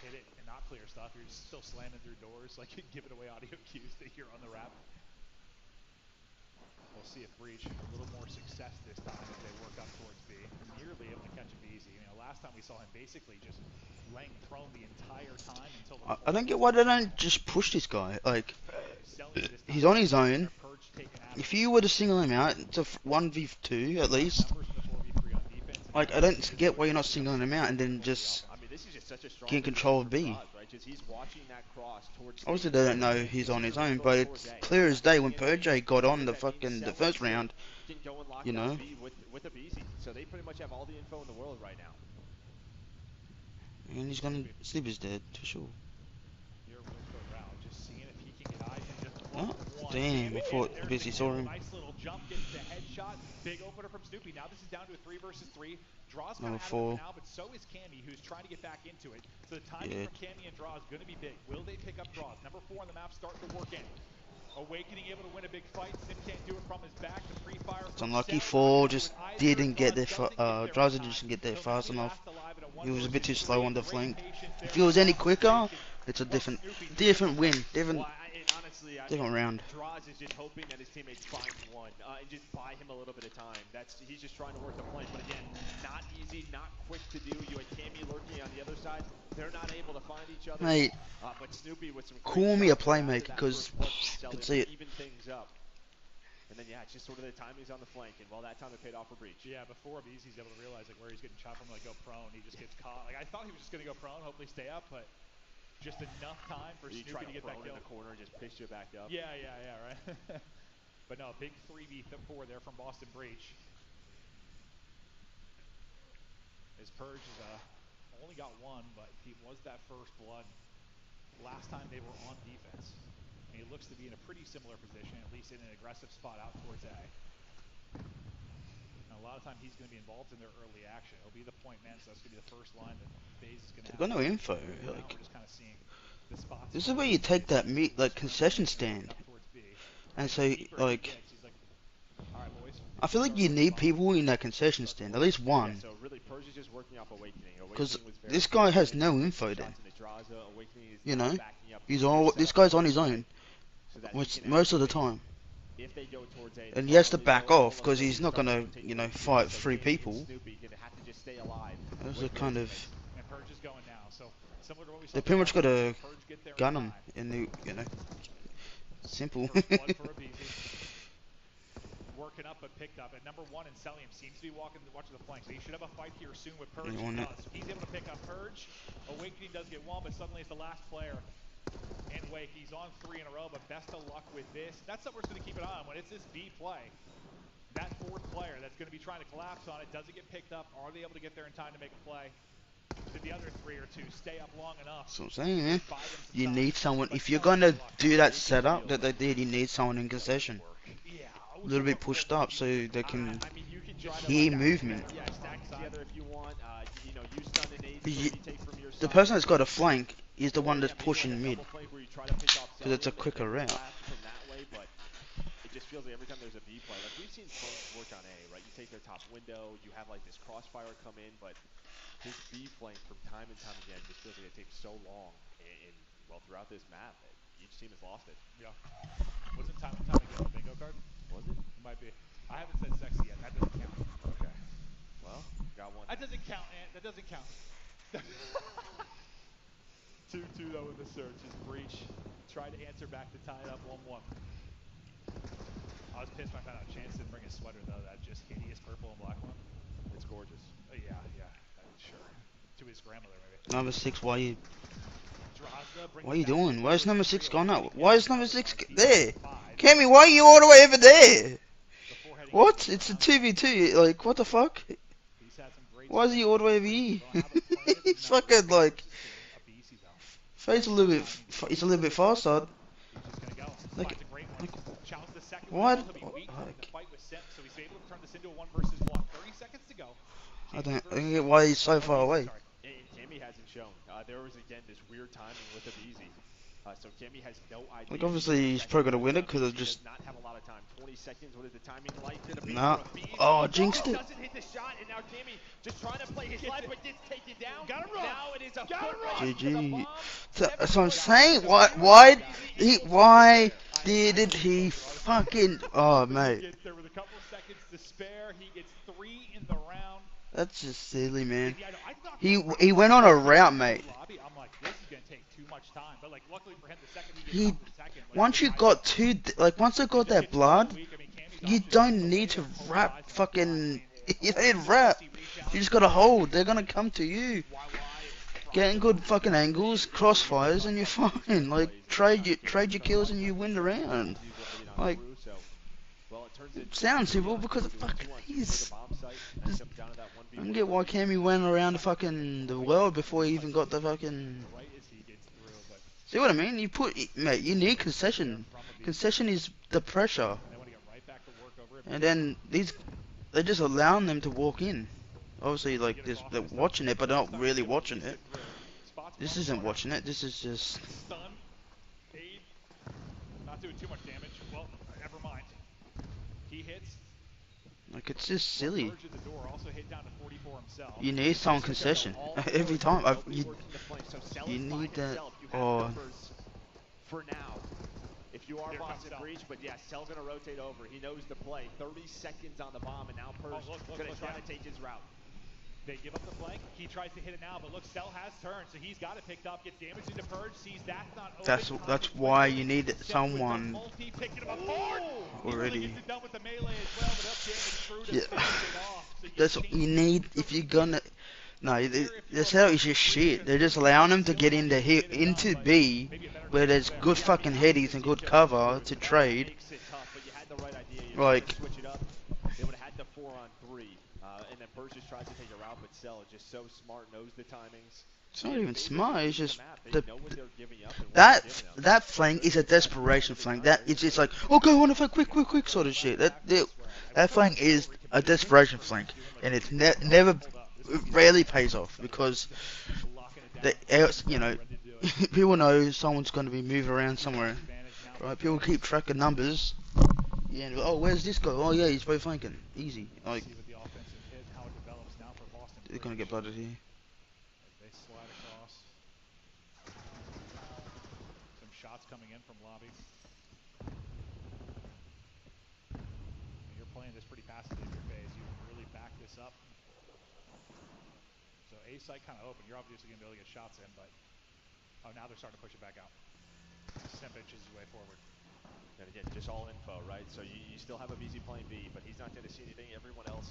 hit it and not clear stuff. You're just still slamming through doors, like giving away audio cues that you're on the wrap. We'll see if Breach a little more success this time as they work up towards B. Nearly able to catch him easy. You know, last time we saw him basically just laying prone the entire time until the I don't get why they don't just push this guy. Like, he's on his own. If you were to single him out, it's a 1v2 at least. Like, I don't get why you're not singling him out and then just get control of B. Obviously they don't know he's on his own, but it's clear as day when Purge got on the first round, you know. With Abizi, so they pretty much have all the info in the world right now. And he's gonna sleep his dead for sure. Oh, damn, he thought Abizi saw him. Nice little jump, gets the headshot. Big opener from Snoopy. Now this is down to a 3 versus 3. Draws kind of out of it now, but so is Cammy, who's trying to get back into it. So the timing from Cammy and Draw is going to be big. Will they pick up Draws? Number 4 on the map, starting to work in. Awakening able to win a big fight. Sim can't do it from his back. The pre-fire. It's unlucky. 4 just didn't get there. Draws didn't get there fast enough. He was a bit too slow on the flank. If he was any quicker, it's a different win, different round. Draws is just hoping that his teammates find one and just buy him a little bit of time. He's just trying to work the flank, but again, not easy, not quick to do. You had Cammy lurking on the other side. They're not able to find each other. Mate, but Snoopy with some call me a playmaker because I can see it. Even things up. And then it's just sort of the timing's on the flank, and well, that time it paid off for Breach. Yeah, before Abizi's able to realize like where he's getting chopped from, like go prone, he just gets caught. Like I thought he was just gonna go prone, hopefully stay up, but just enough time for Snoopy to get that kill. In the corner, just pitch you back up. Yeah, right. But no, big 3v4 there from Boston Breach. His Purge is only got 1, but he was that first blood. Last time they were on defense. And he looks to be in a pretty similar position, at least in an aggressive spot out towards A. Now, a lot of time he's going to be involved in their early action. He'll be the point man, so that's going to be the first line that FaZe is going to have. Got no info. Like, we're just kind of seeing the spots. This is where you take that concession stand, and so like right, boys. I feel like you need people in that concession stand, at least Yeah, one. so really Purge is just working off Awakening. Because Awakening was very this guy has consistent, no info shots then. into Draza. Awakening is You now know, backing up he's Purge's all. This setup guy's on with his own, so that he can most of the activate time, if they go towards A. and The he has to problem is back though, all off of because those he's not start to gonna, rotate you know, towards B, fight so 3 Danny and people. Snoopy gonna have to just stay alive. Those with are kind those of. teammates. And Purge is going now. So similar to what we saw. They pretty much before, gotta Purge get there in gun him, time. and they, you know, simple. First blood for Abizi. Working up but picked up. And number 1 in Celium seems to be watching the flank. So he should have a fight here soon with Purge. On it. So he's able to pick up Purge. Awakening does get 1, but suddenly it's the last player. And Wake, he's on 3 in a row, but best of luck with this. That's something we're just going to keep an eye on. When it's this B play, that 4th player that's going to be trying to collapse on it, does it get picked up? Are they able to get there in time to make a play? Did the other 3 or 2 stay up long enough? That's what I'm saying, man. to buy them some You time? need someone. But If you're Celium gonna good luck. do that setup that they did, you need someone in concession, Yeah, a little bit pushed up so they can I mean, you can try to hear like, movement. Yeah, stack together if you want. You know, use stun and aids. But So you- you take from your The side. person that's got a flank is the Or, one yeah, that's maybe pushing like a mid. double flank where you try to pick off 'Cause it's a Celium and quicker then route. collapse from that way, but it just feels like every time there's a B play, like we've seen folks work on A, right? You take their top window, you have like this crossfire come in, but his B flank from time and time again just feels like it takes so long. And well, throughout this map, each team has lost it. Yeah. Wasn't time and time again the bingo card? Was it? Might be. I haven't said sexy yet. That doesn't count. Okay. Well, got one. That doesn't count, Ant. That doesn't count. 2-2 though with the search. Is Breach tried to answer back to tie it up 1-1. I was pissed when I found out Chance didn't bring his sweater though. That just hideous purple and black one. It's gorgeous. Yeah, sure. To his grandmother maybe. Number 6, why you? Draza brings What are you it back doing? to Where's number 3-0. 6 gone out? Why is number 6 On there? T5. Cammy, why are you all the way over there? Before heading What? into It's a round, 2v2. Like, what the fuck? he's had some great Why is he all the way over here? Don't have a plan of It's numbers fucking like. versus Abizi, though. Face a little bit. He's a little bit faster. He's just gonna go. Like- Finds a great one. Challenge the second What? one. He'll be weak in the Like- fight with Sim, so he's able to turn this into a 1 versus 1. 30 seconds to go. I don't get why he's so far away. Sorry. And Cammy hasn't shown. There was again this weird timing with Abizi. So Cammy has no idea. Like, obviously, he's probably gonna win it 'cause He it's just- does not have a lot of time. 20 seconds. What is the timing like? To the Nah. for Abizi. Oh, jinxed it. Doesn't hit the shot, and now Cammy just trying to play his life, but gets taken down. Gotta run. Now it is a Gotta foot run. race to the GG. bomb. That's what I'm saying. Why did he fucking? Oh, mate. Gets there with a couple seconds to spare. He gets 3 in the round. That's just silly, man. Yeah, I thought He went on a route, mate. lobby, I'm like, this is gonna take too much time. But like, luckily for him, the second he He- gets off the second, like, Once you I- got two, like once I got that blood, week, I mean, Cammy's you options don't are need to so late, wrap polarizing fucking. and You don't need wrap. You just gotta hold. They're gonna come to you. YY, Getting good fucking angles, crossfires, and you're fine. Like trade your kills and you win the round. Like, it sounds simple because it fucking is. Just- I don't get why Cammy went around the world before he even got the fucking. right as he gets through, but See what I mean? Mate, you need concession. Concession is the pressure, they want to get right back to work over it. and then they're just allowing them to walk in. Obviously, like they're watching it, but they're not really watching it. This isn't watching it. This is just. Stun, aid, not doing too much damage. Well, never mind. He hits. Like, it's just silly. Verge at the door, also hit down to 44 himself. You need some concession every time. You need that. Oh, For now, if you are Here boss comes in Cell. breach, but yeah, Cell gonna rotate over. He knows the play. 30 seconds on the bomb, and now Purge gonna try to take his route. They give up the flank. He tries to hit it now, but look, Cell has turned, so he's got it picked up. Gets damage into Purge. Sees that's not open. that's why you need Set with the someone multi, picking him apart. He really already. gets it done with the melee as well, but up damage through to Yeah. finish it off. So That's what you need if you're gonna. No, the setup is just shit. They're just allowing them to get into B, where there's good fucking headies and good cover to trade. Makes it tough, but you had the right idea. You Like- tried to switch it up. They would have had the 4-on-3, and then Purge just tries to take a route, but Cell just so smart, knows the timings. It's not even smart. It's just They the know what they're giving up and what that they're giving up. that flank is a desperation flank. That it's just like, oh, go on, fight quick sort of shit. That flank is a desperation flank, and it's never, it rarely pays off because you know, people know someone's going to be moving around somewhere. Right? People keep track of numbers. Yeah, and, oh, where's this guy? Oh, yeah, he's probably flanking. Easy. Let's Like, see what the offensive hit, how it develops now for Boston they're gonna Bridge. get butted here. As they slide across. Some shots coming in from lobby. And you're playing this pretty passively in your phase. You really back this up. So A site kind of open. You're obviously going to be able to get shots in, but now they're starting to push it back out. Simp inches his way forward. And again, just all info, right? So you still have a BZ playing B, but he's not going to see anything. Everyone else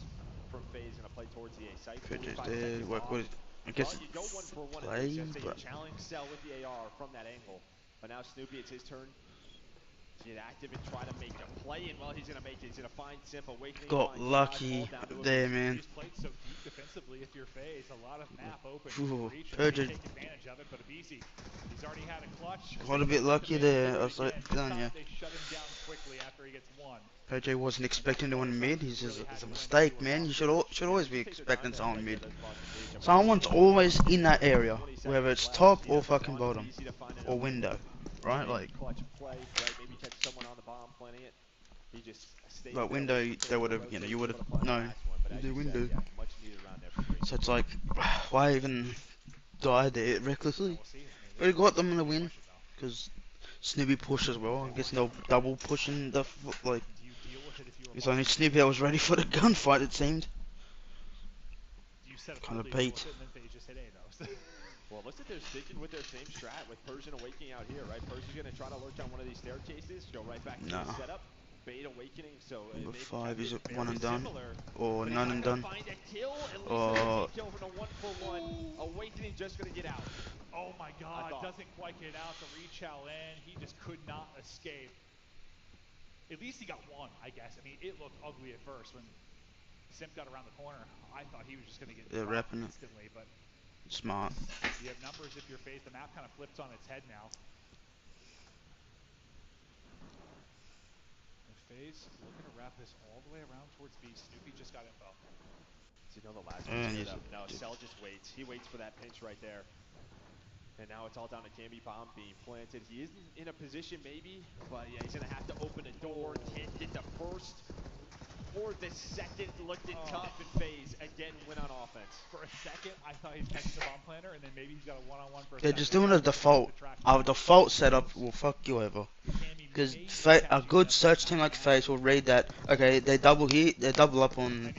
from phase going to play towards the A site. Pritchard's 45 there. seconds Work off. with. I guess Well, you go 1 for 1 at play, least. Yesterday, you but challenge Cell with the AR from that angle. But now Snoopy, it's his turn to get active and try to make a play. And well, he's going to make it. He's going to find Simp. Awakening. got finds lucky Josh, all down to a there, BZ. man. You just played so deep defensively if your phase. A lot of map open. Ooh, Reach and Pritchard take advantage of it, but Abisi, he's already had a clutch. got a bit lucky there. I was like, telling ya. They shut him down quickly after he gets one. PJ wasn't expecting to win mid. He's just, it's a mistake, man. You should always be expecting someone mid. Someone's always in that area, whether it's top or fucking bottom or window, right? Like, Clutch play, right? Maybe catch someone on the bomb planning it. He just stays like there, window, waits for they Taylor would to have, you know, rotate, you would able to have find the known. last one, but as The you said, window. yeah, much needed round there for Brady. So it's like, why even die there recklessly? We'll see. I mean, We got them in the win question, though. because Snoopy pushed as well. I guess they'll double pushing the like. Do you deal with it if you were It's only Snoopy that was ready for the gunfight. It seemed. Do you set up Kinda early, deal bait. with it, and then phase just hit A though? Well, it looks like they're sticking with their same strat with Persian Awakening out here, right? Persian's going to try to lurk down one of these staircases, go right back to Nah. the setup. Bait Awakening, so Number they 5 is very one and done, similar, or but he's none not and gonna done. Find a kill, at least Oh. a kill for the 1 for 1. Awakening just going to get out. Oh my God, thought. doesn't quite get out. The rechow in, he just could not escape. At least he got one, I guess. I mean, it looked ugly at first when Simp got around the corner. I thought he was just going to get They're dropped wrapping it. instantly, but Smart. you have numbers if you're phased. The map kind of flips on its head now. And phase looking to wrap this all the way around towards B. Snoopy just got info. So you know the last And one he's- set up. No, Cell just waits. He waits for that pinch right there. And now it's all down to Camby bomb being planted. He isn't in a position maybe, but yeah, he's gonna have to open a door. Can't get the first or the second. Looked at tough and phase again. Win on offense. For a second, I thought he's catching the bomb planter, and then maybe he's got a one-on-one for a They're second. just doing a default. Our default setup will fuck you over. Because a good search team like Face will read that. Okay, they double here, they double up on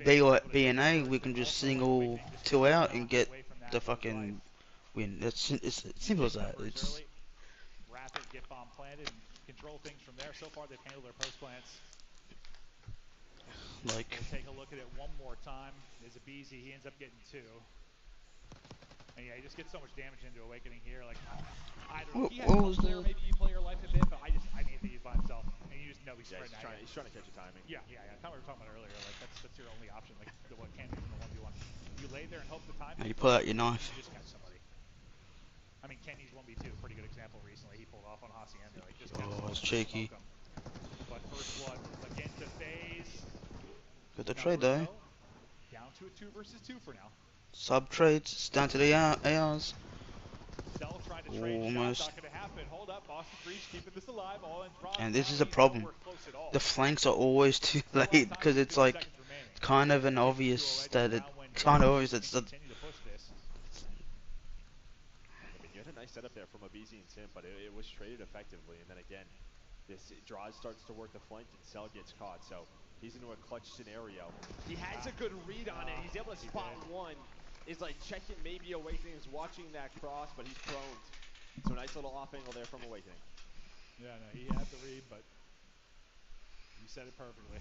B or B and A. We can just single 2 out and get the fucking win. It's simple as that. It's Wrap it, get bomb planted, and control things from there. So far, they've handled their post plants. like We'll take a look at it one more time. There's a BZ. He ends up getting 2. And yeah, he just gets so much damage into Awakening here. Like, I don't know. If he had What a was player, the- maybe you play your life a bit, but I think he's by himself. And you just know he's Yeah, spreading out. he's trying to catch a timing. Yeah. Kind of what we were talking about earlier. Like, that's your only option. Like, what can be in the 1v1. You lay there and hope the time. and you pull out your knife. You just catch somebody. I mean, Kenny's 1v2, pretty good example recently. He pulled off on Hacienda. Like, just catch Oh, it's someone, cheeky. smoke 'em. But first blood against the phase. Got the trade though. Down to a 2 versus 2 for now. Sub trades. It's down to the ARs. Cell trying to trade Almost. shots, not going to happen. Hold up, Boston Breach keeping this alive. All in draw. And this is a problem. The flanks are always too late because it's like kind of an obvious that it's I mean, you had a nice setup there from Abizi and Sim, but it was traded effectively. And then again, Draws starts to work the flank and Cell gets caught. So he's into a clutch scenario. He has a good read on it. He's able to spot one. Is like checking maybe Awakening is watching that cross, but he's prone. So nice little off angle there from Awakening. Yeah, no, he had the read, but you said it perfectly.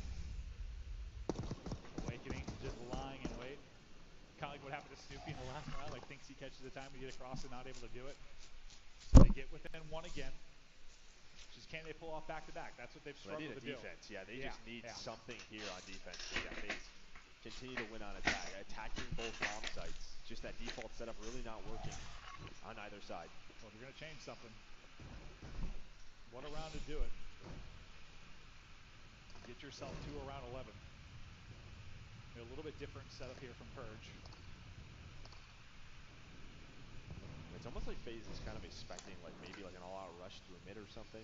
Awakening, just lying in wait. Kind of like what happened to Snoopy in the last round. Like thinks he catches the time to get across and not able to do it. So they get within 1 again. Just can they pull off back to back? That's what they've They struggled need a to do. defense. Yeah, they just need something here on defense. Yeah, they continue to win on attack, attacking both bomb sites. Just that default setup really not working on either side. Well, if you're gonna change something, what a round to do it. Get yourself to around 11. A little bit different setup here from Purge. It's almost like FaZe is kind of expecting like maybe like an all-out rush through mid or something.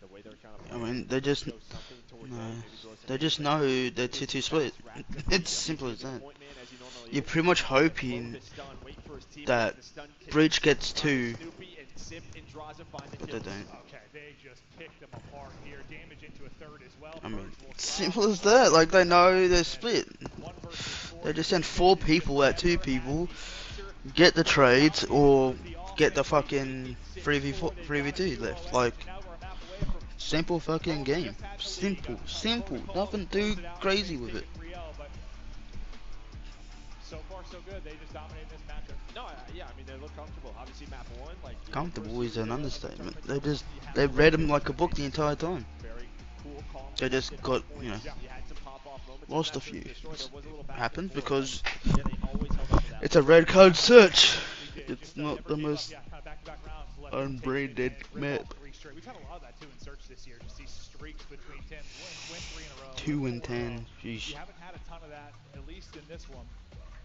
The way they're kind of I playing, mean, they just show something towards no, edge, maybe throw some they just hands. know they're Is 2-2 he split. fast, rapid, It's yeah, simple he's as maybe the that. point man as he normally You're is. pretty much Throw hoping the stun, wait for his teammates, that the stun kick. Breach gets Find 2, Snoopy and Simp and Draza find the but they kills. don't. Okay, they just picked them apart here. Damage into a third as well. I mean, Purge will simple drop. as that. Like, they know they're split. 1 versus 4. They just send Simp 4 just people at 2 never had people, the answer. get the trades, or The get the offense, fucking they 3v4, they've got a 3v2 duo left. edge, Like, and now we're half away from simple fucking game. just had the Simple, lead. simple. Protocol Nothing too closed it out, crazy Saints with it. taking 3-0, but so far so good. They just dominated this matchup. No, yeah, I mean, they look comfortable. Obviously, map 1, like, you know, Comfortable first is an series, understatement. tournament They tournament, just, you had they the read lead. him like a book the entire time. Very cool, calm, They just collected got, points. you know, You had some pop-off moments. and lost a that few. Destroy, there was a little back and Happened forth, because but, yeah, they always held up to that. it's a red card search. They did. It's Just, not never the gave up. most Yeah, kind of back-to-back rounds. Let them take unbraided advantage, rip map. off 3 straight. We've had a lot of that too in Search this year. Just these streaks between 10 win 3 in a row. 2 win and 4 in a 10. row. Jeez. You haven't had a ton of that, at least in this one.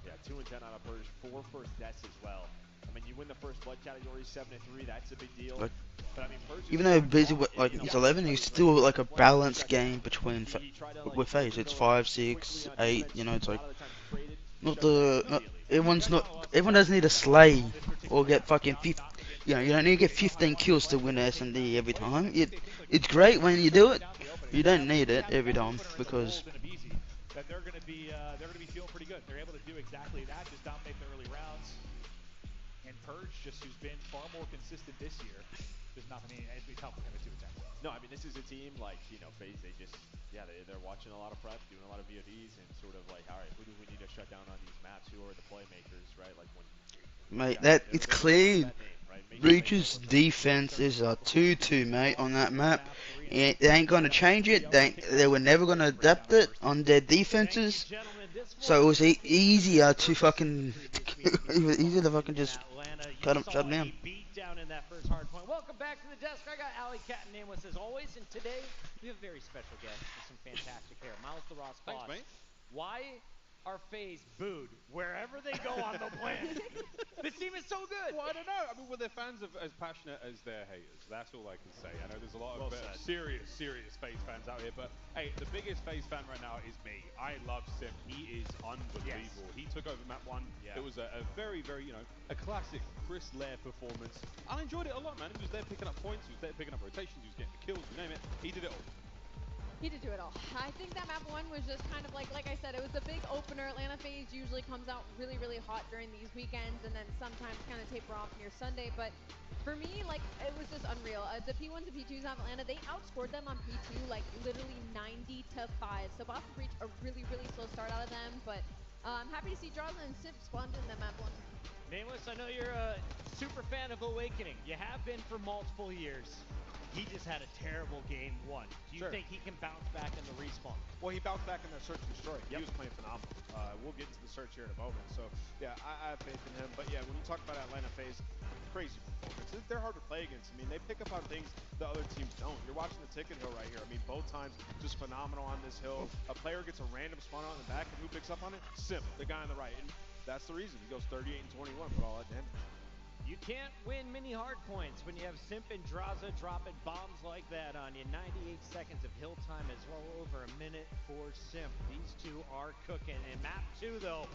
Yeah, 2 and 10 on a Purge, 4 first deaths as well. I mean, you win the first blood category 7-3, that's a big deal. Like, but I mean, Purge is even though not busy caught with, like in, you know, he's one 11, play, he's like, still like a one balanced second. game between He tried to, like, with phase. It's 5, 6, 8. You know, it's like not the not everyone's not everyone doesn't need to slay or get fucking 50. You know, you don't need to get 15 kills to win S&D every time. It's great when you do it. You don't need it every time because That they're going to be feeling pretty good. They're able to do exactly that, just dominate the early rounds. And Purge, just who's been far more consistent this year, there's nothing. It'd be tough for him to attack. No, I mean, this is a team like, you know, FaZe, they just, yeah, they're watching a lot of prep, doing a lot of VODs, and sort of like, all right, who do we need to shut down on these maps? Who are the playmakers, right? Like when, mate, yeah, that it's clean. that name, right? Breach's defense is a 2-2, mate, on that map. They ain't gonna change it. They were never gonna adapt it on their defenses. So it was easier to fucking, it was easier to fucking just shut them down. Beat down in that first hard point. Welcome back to the desk. I got Alley Cat and Nameless as always, and today we have a very special guest with some fantastic hair. Miles the Ross Thanks, Boss. mate. Why are FaZe booed wherever they go on the planet? This team is so good. Well, I don't know. I mean, well, their fans are as passionate as their haters. That's all I can say. I know there's a lot of serious FaZe fans out here, but hey, the biggest FaZe fan right now is me. I love Simp. He is unbelievable. He took over map 1. Yeah. It was a very, you know, a classic Chris Lair performance. I enjoyed it a lot, man. He was there picking up points. He was there picking up rotations. He was getting the kills. You name it. He did it all. He did do it all. I think that map 1 was just kind of like I said, it was a big opener. Atlanta FaZe usually comes out really, really hot during these weekends and then sometimes kind of taper off near Sunday. But for me, like, it was just unreal. The P1s and P2s of Atlanta, they outscored them on P2 like literally 90-5. So Boston Breach a really, really slow start out of them. But I'm happy to see Draza and Simp spawned in the map 1. Nameless, I know you're a super fan of Awakening. You have been for multiple years. He just had a terrible game 1. Do you think he can bounce back in the respawn? Well, he bounced back in the Search and Destroy. He was playing phenomenal. We'll get to the Search here in a moment. So, yeah, I have faith in him. But, yeah, when you talk about Atlanta FaZe, crazy performance. They're hard to play against. I mean, they pick up on things the other teams don't. You're watching the ticket hill right here. I mean, both times just phenomenal on this hill. A player gets a random spawn on the back, and who picks up on it? Simp, the guy on the right. And that's the reason. He goes 38 and 21 with all that damage. You can't win many hard points when you have Simp and Draza dropping bombs like that on you. 98 seconds of hill time as well, over a minute for Simp. These two are cooking. In map 2, though,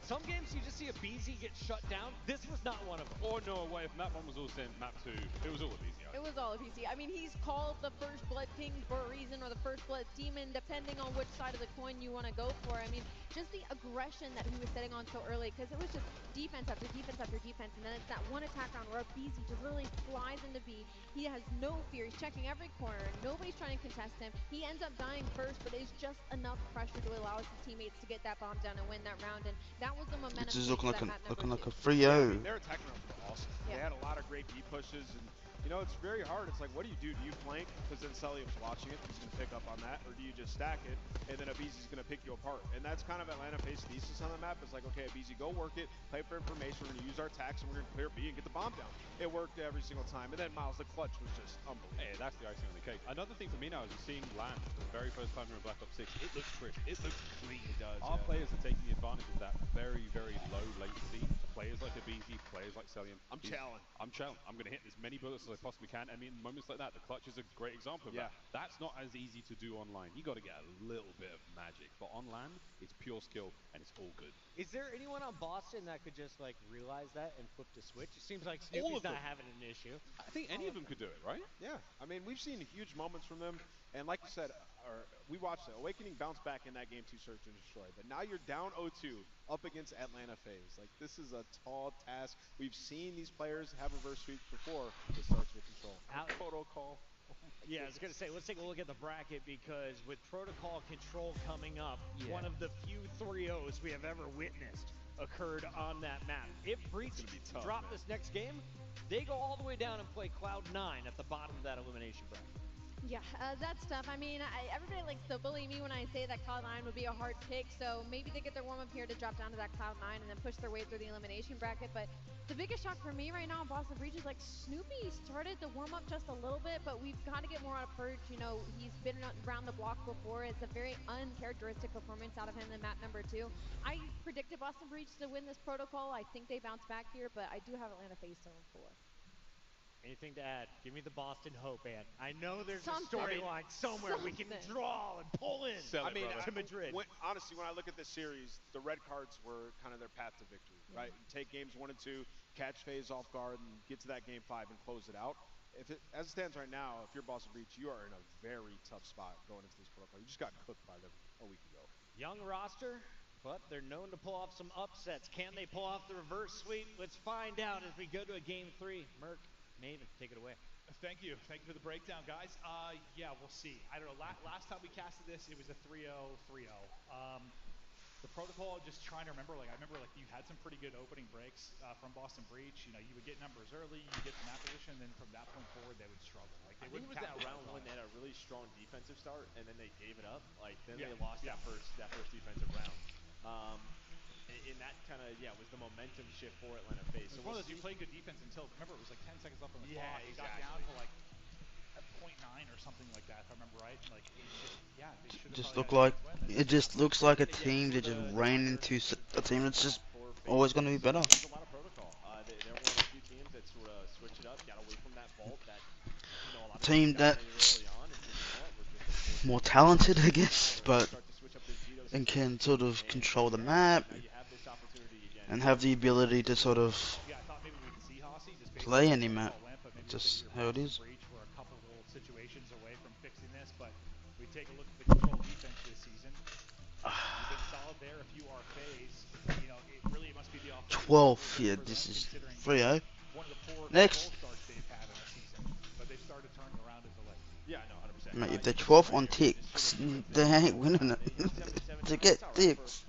some games you just see a BZ get shut down. This was not one of them. Or no way, if map 1 was all Simp, map 2, it was all a BZI. It was all a PC. I mean, he's called the First Blood King for a reason, or the First Blood Demon, depending on which side of the coin you want to go for. I mean, just the aggression that he was setting on so early, because it was just defense after defense after defense, and then it's that one attack round where BZ just literally flies into B. He has no fear. He's checking every corner. Nobody's trying to contest him. He ends up dying first, but it's just enough pressure to allow his teammates to get that bomb down and win that round, and that was the momentum. This is looking like a 3-0. Yeah, I mean, their attacking rounds were awesome. Yeah. They had a lot of great B pushes, and you know, it's very hard. It's like, what do? Do you flank? Because then Celium's watching it. He's going to pick up on that. Or do you just stack it, and then Abizi's going to pick you apart? And that's kind of Atlanta FaZe thesis on the map. It's like, okay, Abizi, go work it. Play for information. We're going to use our attacks, and we're going to clear B and get the bomb down. It worked every single time. And then Miles, the clutch was just unbelievable. Hey, that's the icing on the cake. Another thing for me now is seeing land for the very first time in Black Ops 6. It looks crisp. It looks clean. It does. Our players are taking advantage of that very, very low latency. Players like Abizi, players like Celium, I'm challenging. I'm challenged. I'm going to hit as many bullets as I possibly can. I mean, moments like that, the clutch is a great example of Yeah. that. That's not as easy to do online. You got to get a little bit of magic, but on LAN, it's pure skill and it's all good. Is there anyone on Boston that could just like realize that and flip the switch? It seems like All Snoopy's of not them. having an issue. I think any of them could do it, right? Yeah, I mean, we've seen huge moments from them, and like you said, we watched it. Awakening bounce back in that game to search and destroy, but now you're down 0-2 up against Atlanta FaZe. Like, this is a tall task. We've seen these players have reverse sweeps before. It starts with control. Protocol. Yeah, I was gonna say, let's take a look at the bracket because with protocol control coming up, one of the few 3-0s we have ever witnessed occurred on that map. If Breach tough, drop man. this next game, they go all the way down and play Cloud9 at the bottom of that elimination bracket. Yeah, that's tough. I mean, everybody likes to bully me when I say that Cloud9 would be a hard pick, so maybe they get their warm-up here to drop down to that Cloud9 and then push their way through the elimination bracket. But the biggest shock for me right now in Boston Breach is like Snoopy started to warm up just a little bit, but we've got to get more out of Purge. You know, he's been around the block before. It's a very uncharacteristic performance out of him in map number 2. I predicted Boston Breach to win this protocol. I think they bounce back here, but I do have Atlanta FaZe still in 4. Anything to add? Give me the Boston hope, Ann. I know there's Something. a storyline somewhere we can Something. draw and pull in. Sell it, brother. To Madrid. Honestly, when I look at this series, the red cards were kind of their path to victory, right? You take games 1 and 2, catch FaZe off guard, and get to that game 5 and close it out. As it stands right now, if you're Boston Breach, you are in a very tough spot going into this protocol. You just got cooked by them a week ago. Young roster, but they're known to pull off some upsets. Can they pull off the reverse sweep? Let's find out as we go to a game 3. Merc, Maven, take it away. Thank you for the breakdown, guys. Yeah, we'll see. I don't know. Last time we casted this, it was a 3-0, 3-0. The protocol, just trying to remember, like I remember, like you had some pretty good opening breaks from Boston Breach. You know, you would get numbers early, you get the map position, and then from that point forward, they would struggle. Like they I think it wouldn't was that capitalize round on one it. they had a really strong defensive start, and then they gave it up. Like then Yeah, they lost yeah. that first defensive round. And that kind of was the momentum shift for Atlanta FaZe. It was So one we'll of those you see. played good defense until remember it was like 10 seconds left on the Yeah, clock. It got down exactly. to like a 0.9 or something like that, if I remember right. Like it was just they should have Just probably look had a like chance to win. it just looks like a team that just ran into a team that's just always going to be better. There's a lot of protocol. They're one of the few teams that sort of switch it up, got away from that vault that a lot of Team teams dominated that's early on, and said, you know what, we're just more talented, I guess, but start to switch up this veto and system. can sort of control the map Now you have this opportunity again. and have the ability to sort of Yeah, I thought maybe we'd see Hossie just based play on any the map. protocol went, but maybe Just we'll how it figure is. Boston Breach were a couple little situations away from fixing this, but we take a look at the control defense this season. You've been solid there. If you are FaZe, you know, it really must be the offense. 12th, yeah, this is 3-0. One of the poor Next. control starts they've had in the season, but they've started turning around as of late. Yeah, no, 100%. Mate, if they're 12th on ticks, they ain't winning it. To get ticks,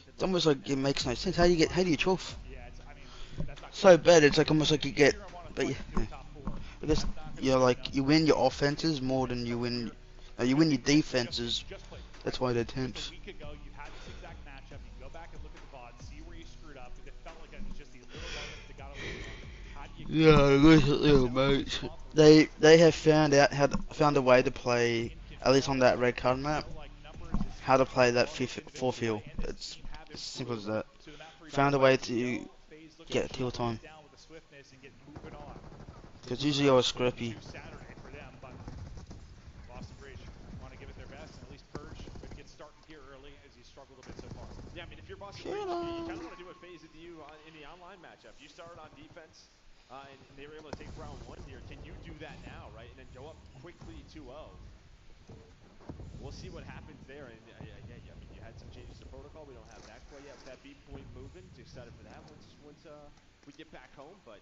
it's almost like it makes no sense. How do you 12th? Yeah, I mean, that's not So bad, it's like almost like you get, You're gonna want to but fight yeah, to do a top 4. I guess you're like you win your offenses more than you win your defenses. Just play. That's why they're Just 10th. a week ago, you had this exact matchup. You can go back and look at the VOD, see where you screwed up. It felt like it was just these little moments that got away from you. How do you Yeah, mate. They have found a way to play, at least on that red card map, how to play that fourth hill. It's as simple as that. Found a way to get kill time. Because usually I was scrappy. Saturday for them, but Boston Breach want to give it their best, and at least Purge going to get started here early as he struggled a bit so far. Yeah, I mean, if you're Boston Breach, you kind of want to do what FaZe did to you in the online matchup. You started on defense, and they were able to take round 1 here. Can you do that now, right? And then go up quickly 2-0. We'll see what happens there. And yeah, I mean, you had some changes to protocol. We don't have that quite yet. That B point moving. Excited for that once we get back home. But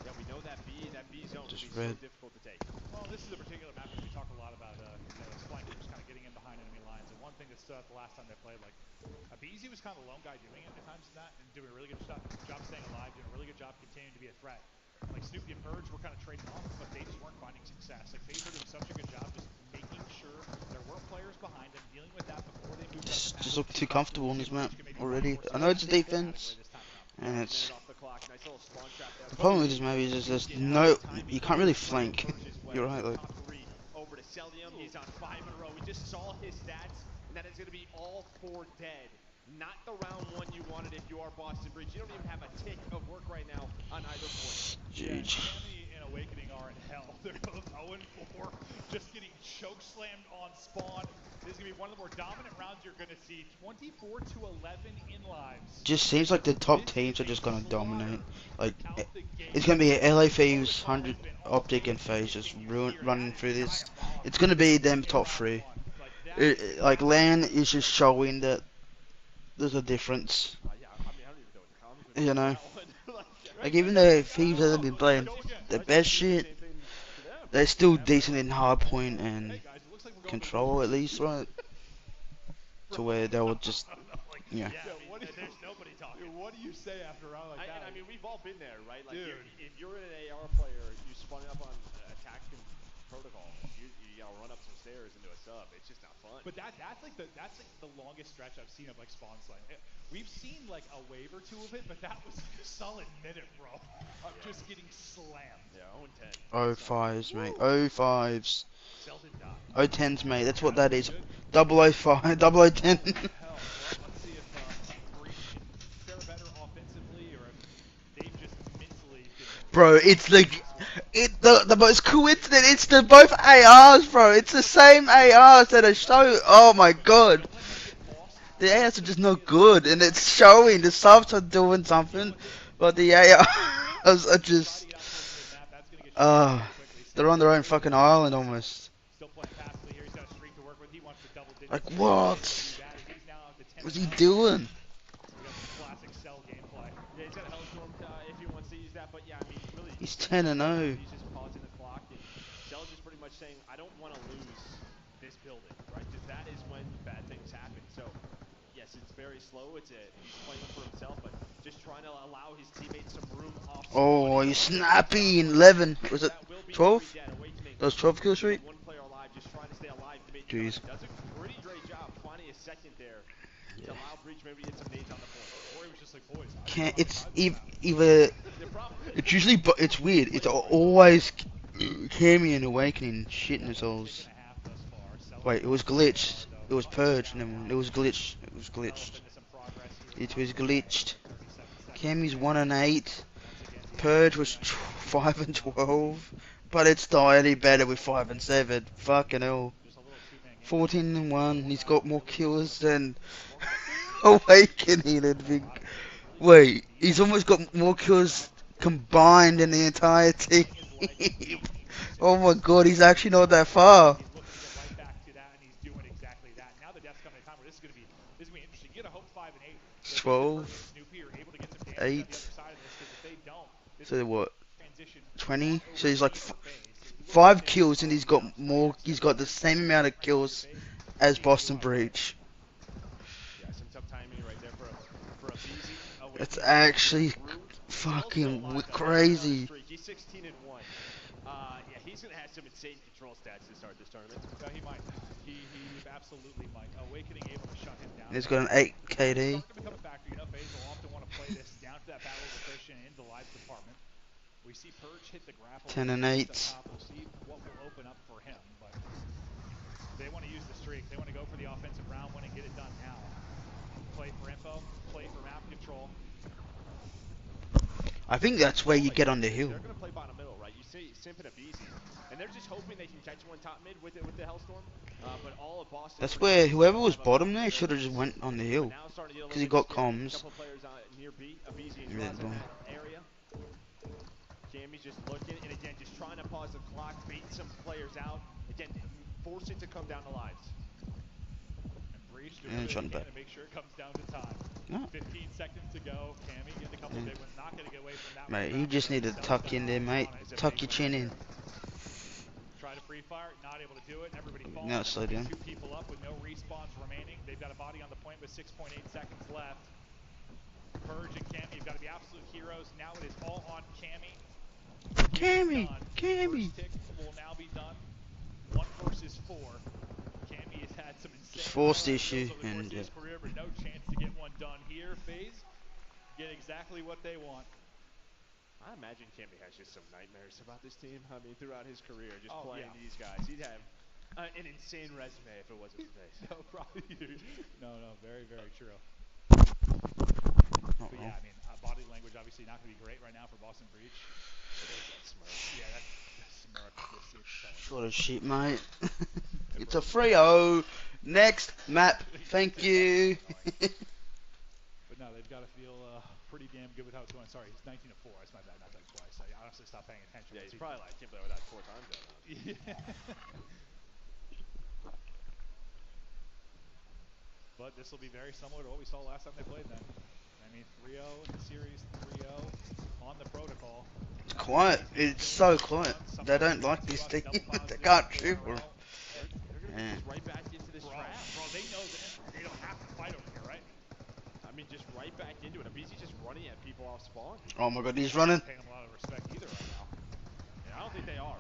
yeah, we know that B zone Just will be so difficult to take. Well, this is a particular map that we talk a lot about, flankers kind of getting in behind enemy lines. And one thing that stood out the last time they played, like, BZ was kind of the lone guy doing it at times in that, and doing a really good job staying alive, doing a really good job continuing to be a threat. Like, Snoopy and Purge were kind of trading off, but they just weren't finding success. Like, FaZe were doing such a good job just making sure there were players behind them, dealing with that before they moved up the map. Just look too comfortable on this map already. I know it's defense, and it's the problem with this map is there's no, you can't really flank. You're right, like. Over to Celium, he's on 5 in a row. We just saw his stats, and that is going to be all 4 dead Not the round one you wanted if you are Boston Breach. You don't even have a tick of work right now on either point. Yeah, GG. Cammy and Awakening are in hell. They're both 0-4, just getting choke slammed on spawn. This is going to be one of the more dominant rounds you're going to see. 24-11 in lives. Just seems like the top This teams is are a just gonna dominate. slaughter Like out the gate. it's gonna be LA Thieves, Protocol 100 has been on Optic, and point, FaZe just and you can hear running that is through this. It's diabolical gonna be them in top round three. one. Like, that is Like LAN absolutely is just showing that there's a difference. Yeah, I mean, I don't even know what the comments would be You on know, that one. like even though Thieves hasn't been playing Go again. the I can best see the shit, same thing to them. they're still decent in hardpoint Hey and guys, it looks like we're going to control at least, right? To where they will just, like, yeah. yeah, I mean, what do you- there's nobody talking. What do you say after a round like that? and I mean, we've all been there, right? Like, Dude. if you're an AR player, you spun up on attack and protocol. You gotta run up some stairs into a sub. It's just not fun. But that's like the longest stretch I've seen of like spawn slam. We've seen like a wave or two of it, but that was like a solid minute, bro, of just getting slammed. Yeah, 0-10. Oh fives, mate. Oh fives. Selden died. Oh tens, mate. That's what that is. Double oh five. Double oh ten. Hell, well, let's see if Breach can fare better offensively or if they've just mentally been. Bro, it's like the most coincident. It's the both ARs, bro. It's the same ARs that are so. Oh my god, the ARs are just not good, and it's showing. The subs are doing something, but the ARs are just. They're on their own fucking island almost. Still playing passively here. He's got a streak to work with. He wants to double digits. Like what? What's he doing? We got some classic Cell gameplay. Yeah, he's got a Hellstorm if he wants to use that, but yeah, I mean, really. He's 10 and 0. He's just pausing the clock, and Cell's just pretty much saying, I don't want to lose this building, right? Because that is when bad things happen. So, yes, it's very slow. He's playing for himself, but just trying to allow his teammates some room off. Oh, he's snappy in 11. Was it 12? That was 12 kill streak? One player alive, just trying to stay alive. Jeez. Does a pretty great job finding a second there to allow Breach maybe to get some nades on the point. Or he was just like, boys. Can't. It's either. It's usually. It's weird. It's always Cammy and Awakening shitting themselves. Wait, it was glitched. It was purged. Never mind. It was glitched. It was glitched. It was glitched. Cammy's 1 and 8. Purge was 5 and 12. But it's slightly better with 5 and 7. Fucking hell. 14 and 1. He's got more kills than Awakening and Big. Wait, he's almost got more kills combined in the entire team. Oh my god, he's actually not that far. He's looking to get right back to that, and he's doing exactly that. Now the death's coming at a time where this is going to be interesting. You got to hope 5 and 8. 12, Snoopy are able to get some damage 8. on the other side of this, because if they don't, this So what? transition 20? So he's like 5 kills, and he's got more. He's got the same amount of kills as Boston Breach. Yeah, some tough timing right there for a Beezy. It's actually fucking crazy. He's 16 and 1. Yeah, he's gonna have some insane control stats to start this tournament. No, he might. He absolutely might. Awakening able to shut him down. He's got an 8 KD. It's going to become a factor. You know, FaZe will often want to play this down to that battle of attrition in the lives department. We see Purge hit the grapple. 10 and 8. We'll see what will open up for him, but they want to use the streak. They want to go for the offensive round win and get it done now. Play for info, play for map control. I think that's where you get on the hill. They're going to play bottom middle, right? You see Simp and a Beezy, and they're just hoping they can catch one top mid with the Hellstorm. But all of Boston. That's where whoever was bottom there should have just went on the hill. Because he got comms. Couple players near Beezy and Yeah, Draws in that area. Cammy's just looking, and again, just trying to pause the clock, bait some players out. Again, force it to come down to lives. And Breach doing And what shutting he can back. to make sure it comes down to time. No. 15 seconds to go. Cammy getting a couple Yeah. big ones. Not going to get away from that Mate, one. you just need to tuck in there, mate. Tuck your chin in. Try to free fire, not able to do it. Everybody falls. Now slow down. 2 people up with no respawns remaining. They've got a body on the point with 6.8 seconds left. Purge and Cammy have got to be absolute heroes. Now it is all on Cammy. Cammy! Cammy! First tick will now be done. 1 versus 4. Cammy has had some insane Forced kills issue, over the course and of his career, but no chance to get one done here. FaZe get exactly what they want. I imagine Cammy has just some nightmares about this team. I mean, throughout his career, just Oh, playing yeah. these guys, he'd have an insane resume if it wasn't for FaZe. No, probably. No, very, very true. Not But wrong. yeah, I mean, body language obviously not going to be great right now for Boston Breach. There's that smirk. Yeah, that smirk just seems so What a shit, mate. It's a Bro. 3-0. Next map. Thank That's you. annoying. But no, they've got to feel pretty damn good with how it's going. Sorry, he's 19-4. That's my bad. Not done twice. I honestly stopped paying attention. Yeah, once he's he- probably like, I can't believe that 4 times that now. Yeah. But this will be very similar to what we saw last time they played then. I mean, 3-0 in the series, 3-0 on the protocol. It's quiet. It's so quiet. They don't like this team. They can't dribble. They're going to get just right back into this trap. Bro, they know that they don't have to fight over here, right? I mean, just right back into it. Abizi's just running at people off spawn. Oh my god, he's running. Paying them a lot of respect either right now. Yeah, I don't think they are.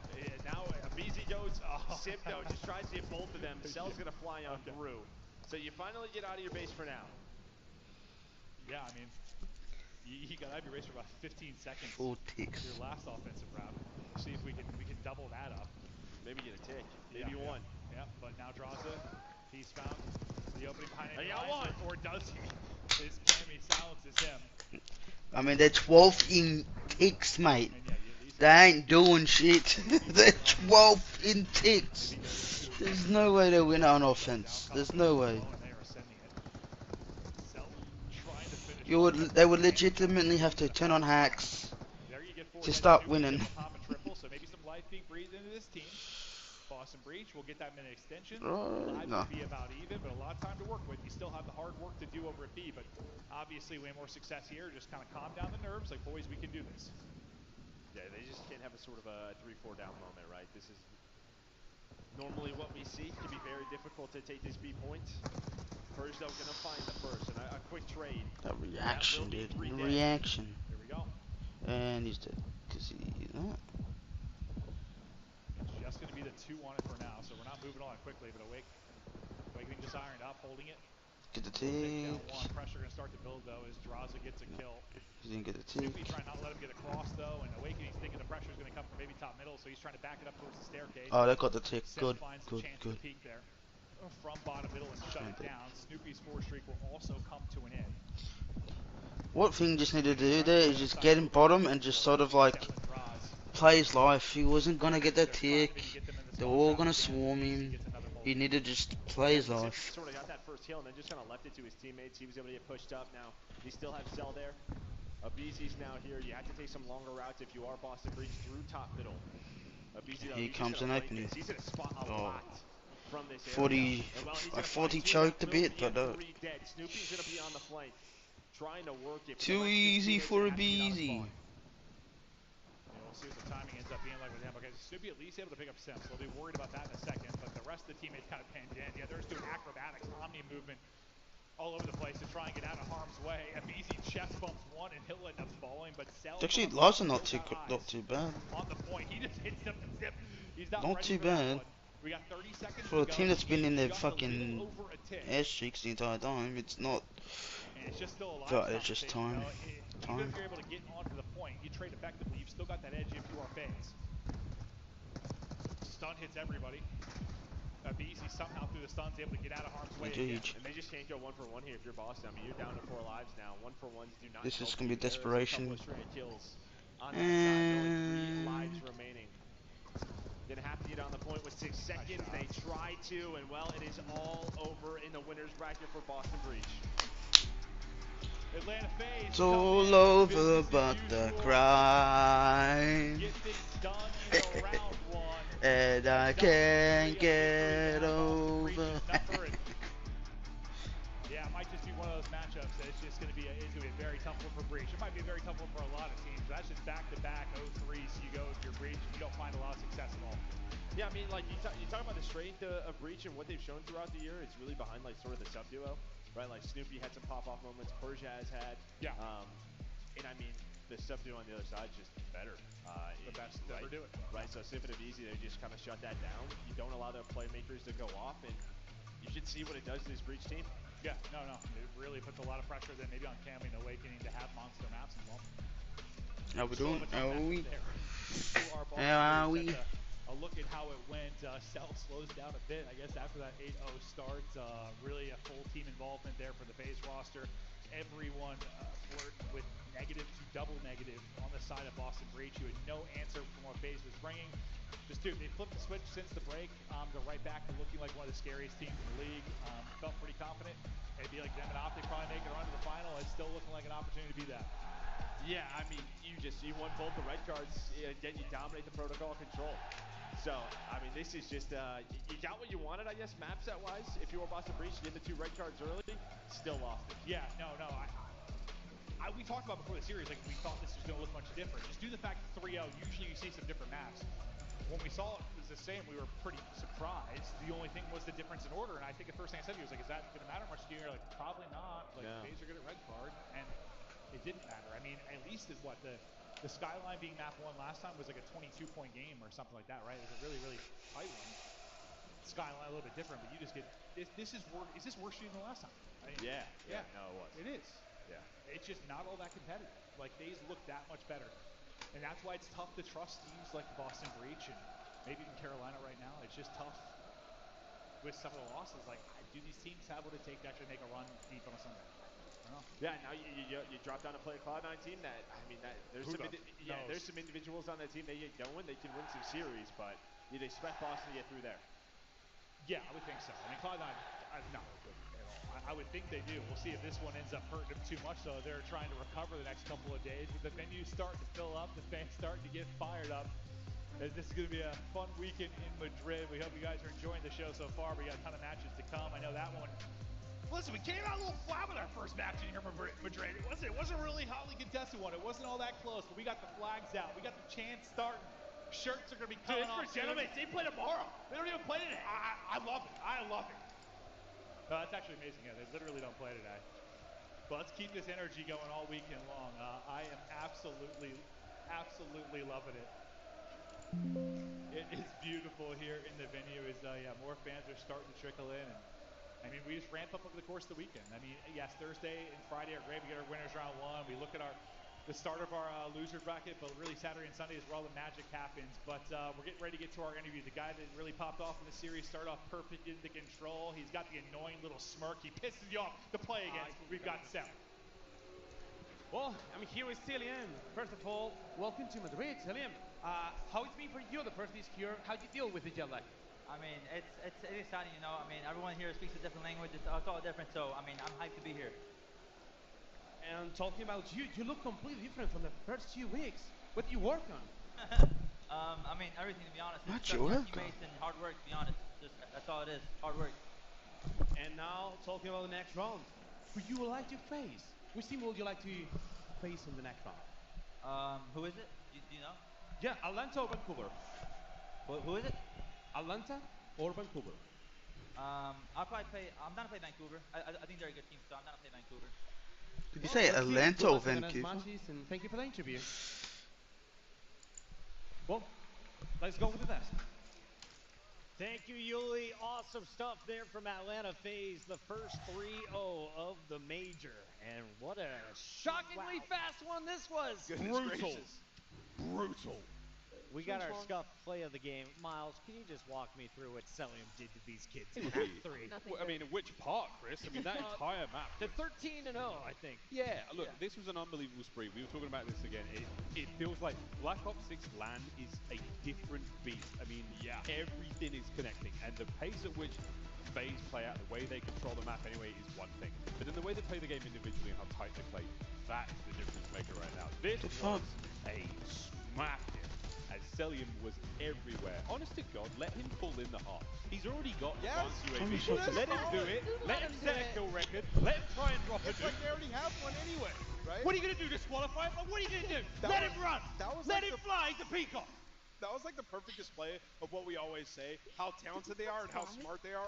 Now Abizi goes, Simto just tries to hit both of them. Cell's going to fly on through. So you finally get out of your base for now. Yeah, I mean, he got out of your race for about 15 seconds. 4 ticks. Your last offensive round. See if we can double that up. Maybe get a tick. Maybe one. Yeah, but now Draza, he's found the opening behind it. He got one. Or does he? His Pammy silences him. I mean, they're 12th in ticks, mate. And yeah, you at least They ain't doing shit. They're 12th in ticks. There's no way they win on offense. There's no way. they are sending it. Self trying to finish. They would legitimately have to turn on hacks There you get 4 to hits, start Snoopy, winning. triple top and triple, so maybe some life being breathed into this team. Boston Breach will get that minute extension. Live No. will be about even, but a lot of time to work with. You still have the hard work to do over at B, but obviously way more success here. Just kind of calm down the nerves, like, boys, we can do this. Yeah, they just can't have a sort of a 3-4 down moment, right? This is normally what we see. It can be very difficult to take this B point. First, though, gonna find the first, and a quick trade. That reaction, dude. three The dead. reaction. Here we go. And he's dead. Cause he. It's just going to be the 2 on it for now, so we're not moving on quickly, but Awakening just ironed up, holding it. Get the Takedown tick. 1. Pressure going to start to build, though, as Draza gets a kill. He didn't get the tick. Snoopy trying not to let him get across, though, and Awakening's thinking the pressure is going to come from maybe top middle, so he's trying to back it up towards the staircase. Oh, they got the tick. Sim Good, finds good, the chance good. to peek there from bottom middle and shut it down. Snoopy's 4 streak will also come to an end. What thing just needed to do there is just get in bottom and just sort of like play his life. He wasn't gonna get that tick. They were all gonna swarm him. He needed to just play his life. Sort of got that first kill and then just kind of left it to his teammates. He was able to get pushed up. Now he still has Cell there. Abizi's now here. You have to take some longer routes if you are Boston Breach through top middle. Abizi, Here comes an opening. He's gonna spot a Oh. lot from this 40, area. And, well, he's like gonna 40 find two choked a left, bit, Will but be 3 dead. Snoopy's gonna be on the flank, trying to work it. Too easy for a Beezy. Yeah, we'll see what the timing ends up being like with him. Okay, Snoopy at least able to pick up Sims, so they'll be worried about that in a second, but the rest of the teammates kind of pinned in. Yeah, they're just doing acrobatics, omni movement all over the place to try and get out of harm's way. Abizi chest bumps one and he'll end up falling, but Cell Actually, Lives are not too bad. on the point. He just hits him and zip. He's not Not ready too for that bad. one. We got 30 seconds For a to team go. that's been in their Just a fucking little over a tick. ass cheeks the entire time, it's not. And it's just still a live But it's just conversation, time. you know. Time. Even if you're able to get onto the point, you trade effectively, you've still got that edge if you are phase. Stun hits everybody. Beezy somehow through the stuns able to get out of harm's way again. Indeed. And they just can't go 1 for 1 here if you're Boston. I mean, you're down to 4 lives now. 1 for 1s do not. This is help gonna be you. There's a desperation. couple of string of kills on that side. Only 3 lives remaining. Gonna have to get on the point with 6 seconds. They try to, and well, it is all over in the winners bracket for Boston Breach. Atlanta FaZe. It's all over but the grind. Get things done in round 1. And I can't get over. Yeah, it might just be one of those matchups that it's just going to be a very tough one for Breach. It might be a very tough one for a lot of teams. That's just back-to-back 0-3, so you go with your Breach and you don't find a lot of success at all. Yeah, I mean, like, you talk about the strength of Breach and what they've shown throughout the year. It's really behind, like, sort of the sub-duo, right? Like, Snoopy had some pop-off moments. Persia has had. Yeah. And, I mean, the sub-duo on the other side is just better. The best to ever do it. Right, so Sif and Abizi, they just kind of shut that down. You don't allow their playmakers to go off, and you should see what it does to this Breach team. Yeah, no. It really puts a lot of pressure then maybe on Cammy and Awakening to have monster maps as well. How we doing? How are we? How are we? A look at how it went. Cell slows down a bit, I guess, after that 8-0 start. Really a full team involvement there for the FaZe roster. everyone flirting with negative to double negative on the side of Boston Breach, who had no answer from what FaZe was bringing. Just dude, they flipped the switch since the break. They're right back to looking like one of the scariest teams in the league. Felt pretty confident. It'd be like them and Optic probably making a run to the final. It's still looking like an opportunity to be that. Yeah, I mean, you won both the red cards, and then you dominate the protocol control. So, I mean, this is just, you got what you wanted, I guess, map set wise. If you were Boston Breach, you get the 2 red cards early, still lost it. Yeah, no. We talked about before the series, like we thought this was going to look much different. Just do the fact that 3-0, usually you see some different maps. When we saw it was the same, we were pretty surprised. The only thing was the difference in order, and I think the first thing I said to you was like, is that going to matter much to you? You're like, probably not. Like, FaZe are good at red card, and it didn't matter. I mean, at least is what the Skyline being map 1 last time was like a 22-point game or something like that, right? It was a really, really tight one. Skyline a little bit different, but you just get this is worse. Is this worse for you than the last time? I mean, yeah, no, it was. It is. Yeah. It's just not all that competitive. Like, FaZe look that much better. And that's why it's tough to trust teams like Boston Breach and maybe even Carolina right now. It's just tough with some of the losses. Like, do these teams have what it takes to actually make a run deep on a Sunday? I don't know. Yeah, now you drop down and play a Cloud9 team that, I mean, there's some individuals on that team they get going. They can win some series, but you'd expect Boston to get through there. Yeah, I would think so. I mean, Cloud9, not good at all. I would think they do. We'll see if this one ends up hurting them too much, though. They're trying to recover the next couple of days. With the venues starting to fill up, the fans starting to get fired up. This is going to be a fun weekend in Madrid. We hope you guys are enjoying the show so far. We got a ton of matches to come. I know that one. Listen, we came out a little flat with our first match in here in Madrid. It wasn't really hotly contested one. It wasn't all that close, but we got the flags out. We got the chants starting. Shirts are going to be coming off. Gentlemen, they play tomorrow. They don't even play today. I love it. I love it. No, that's actually amazing. Yeah, they literally don't play today. But let's keep this energy going all weekend long. I am absolutely loving it. It is beautiful here in the venue. More fans are starting to trickle in. And I mean, we just ramp up over the course of the weekend. I mean, yes, Thursday and Friday are great. We get our winners round 1. We look at the start of our loser bracket, but really Saturday and Sunday is where all the magic happens. But we're getting ready to get to our interview. The guy that really popped off in the series, started off perfect into control. He's got the annoying little smirk. He pisses you off to play against. We've got Seth. Well, I'm here with Cillian. First of all, welcome to Madrid, Cillian. How it's been for you the first days here? How do you deal with the jet lag? I mean, it's exciting, you know. I mean, everyone here speaks a different language. It's all different. So, I mean, I'm hyped to be here. And talking about you look completely different from the first few weeks. What do you work on? I mean, everything, to be honest. What It's you work teammates and hard work, to be honest. That's all it is, hard work. And now, talking about the next round. Who you would like to face? Which team would you like to face in the next round? Who is it? Do you know? Yeah, Atlanta or Vancouver? Who is it? Atlanta or Vancouver? I'm down to play Vancouver. I think they're a good team, so I'm down to play Vancouver. Did you say Atlanta or Vancouver? And thank you for the interview. Well, let's go with the test. Thank you, Yuli. Awesome stuff there from Atlanta FaZe, the first 3-0 of the major. And what a shockingly fast one this was. Brutal. We got our scuff play of the game. Miles, can you just walk me through what Celium did to these kids in half 3? I mean, which part, Chris? I mean, that entire map. The 13-0, I think. Yeah, look, this was an unbelievable spree. We were talking about this again. It feels like Black Ops 6 LAN is a different beast. I mean, everything is connecting, and the pace at which FaZe play out, the way they control the map anyway, is one thing. But then the way they play the game individually and how tight they play, that's the difference maker right now. This was a smackdown. As Celium was everywhere. Honest to God, let him pull in the heart. He's already got advanced UAV. Let him do it. Let him set a kill record. Let him try and drop a nuke. It's like they already have one anyway, right? What are you going to do, disqualify him? What are you going to do? Let him run. Let him fly the peacock. That was like the perfect display of what we always say, how talented they are and how smart they are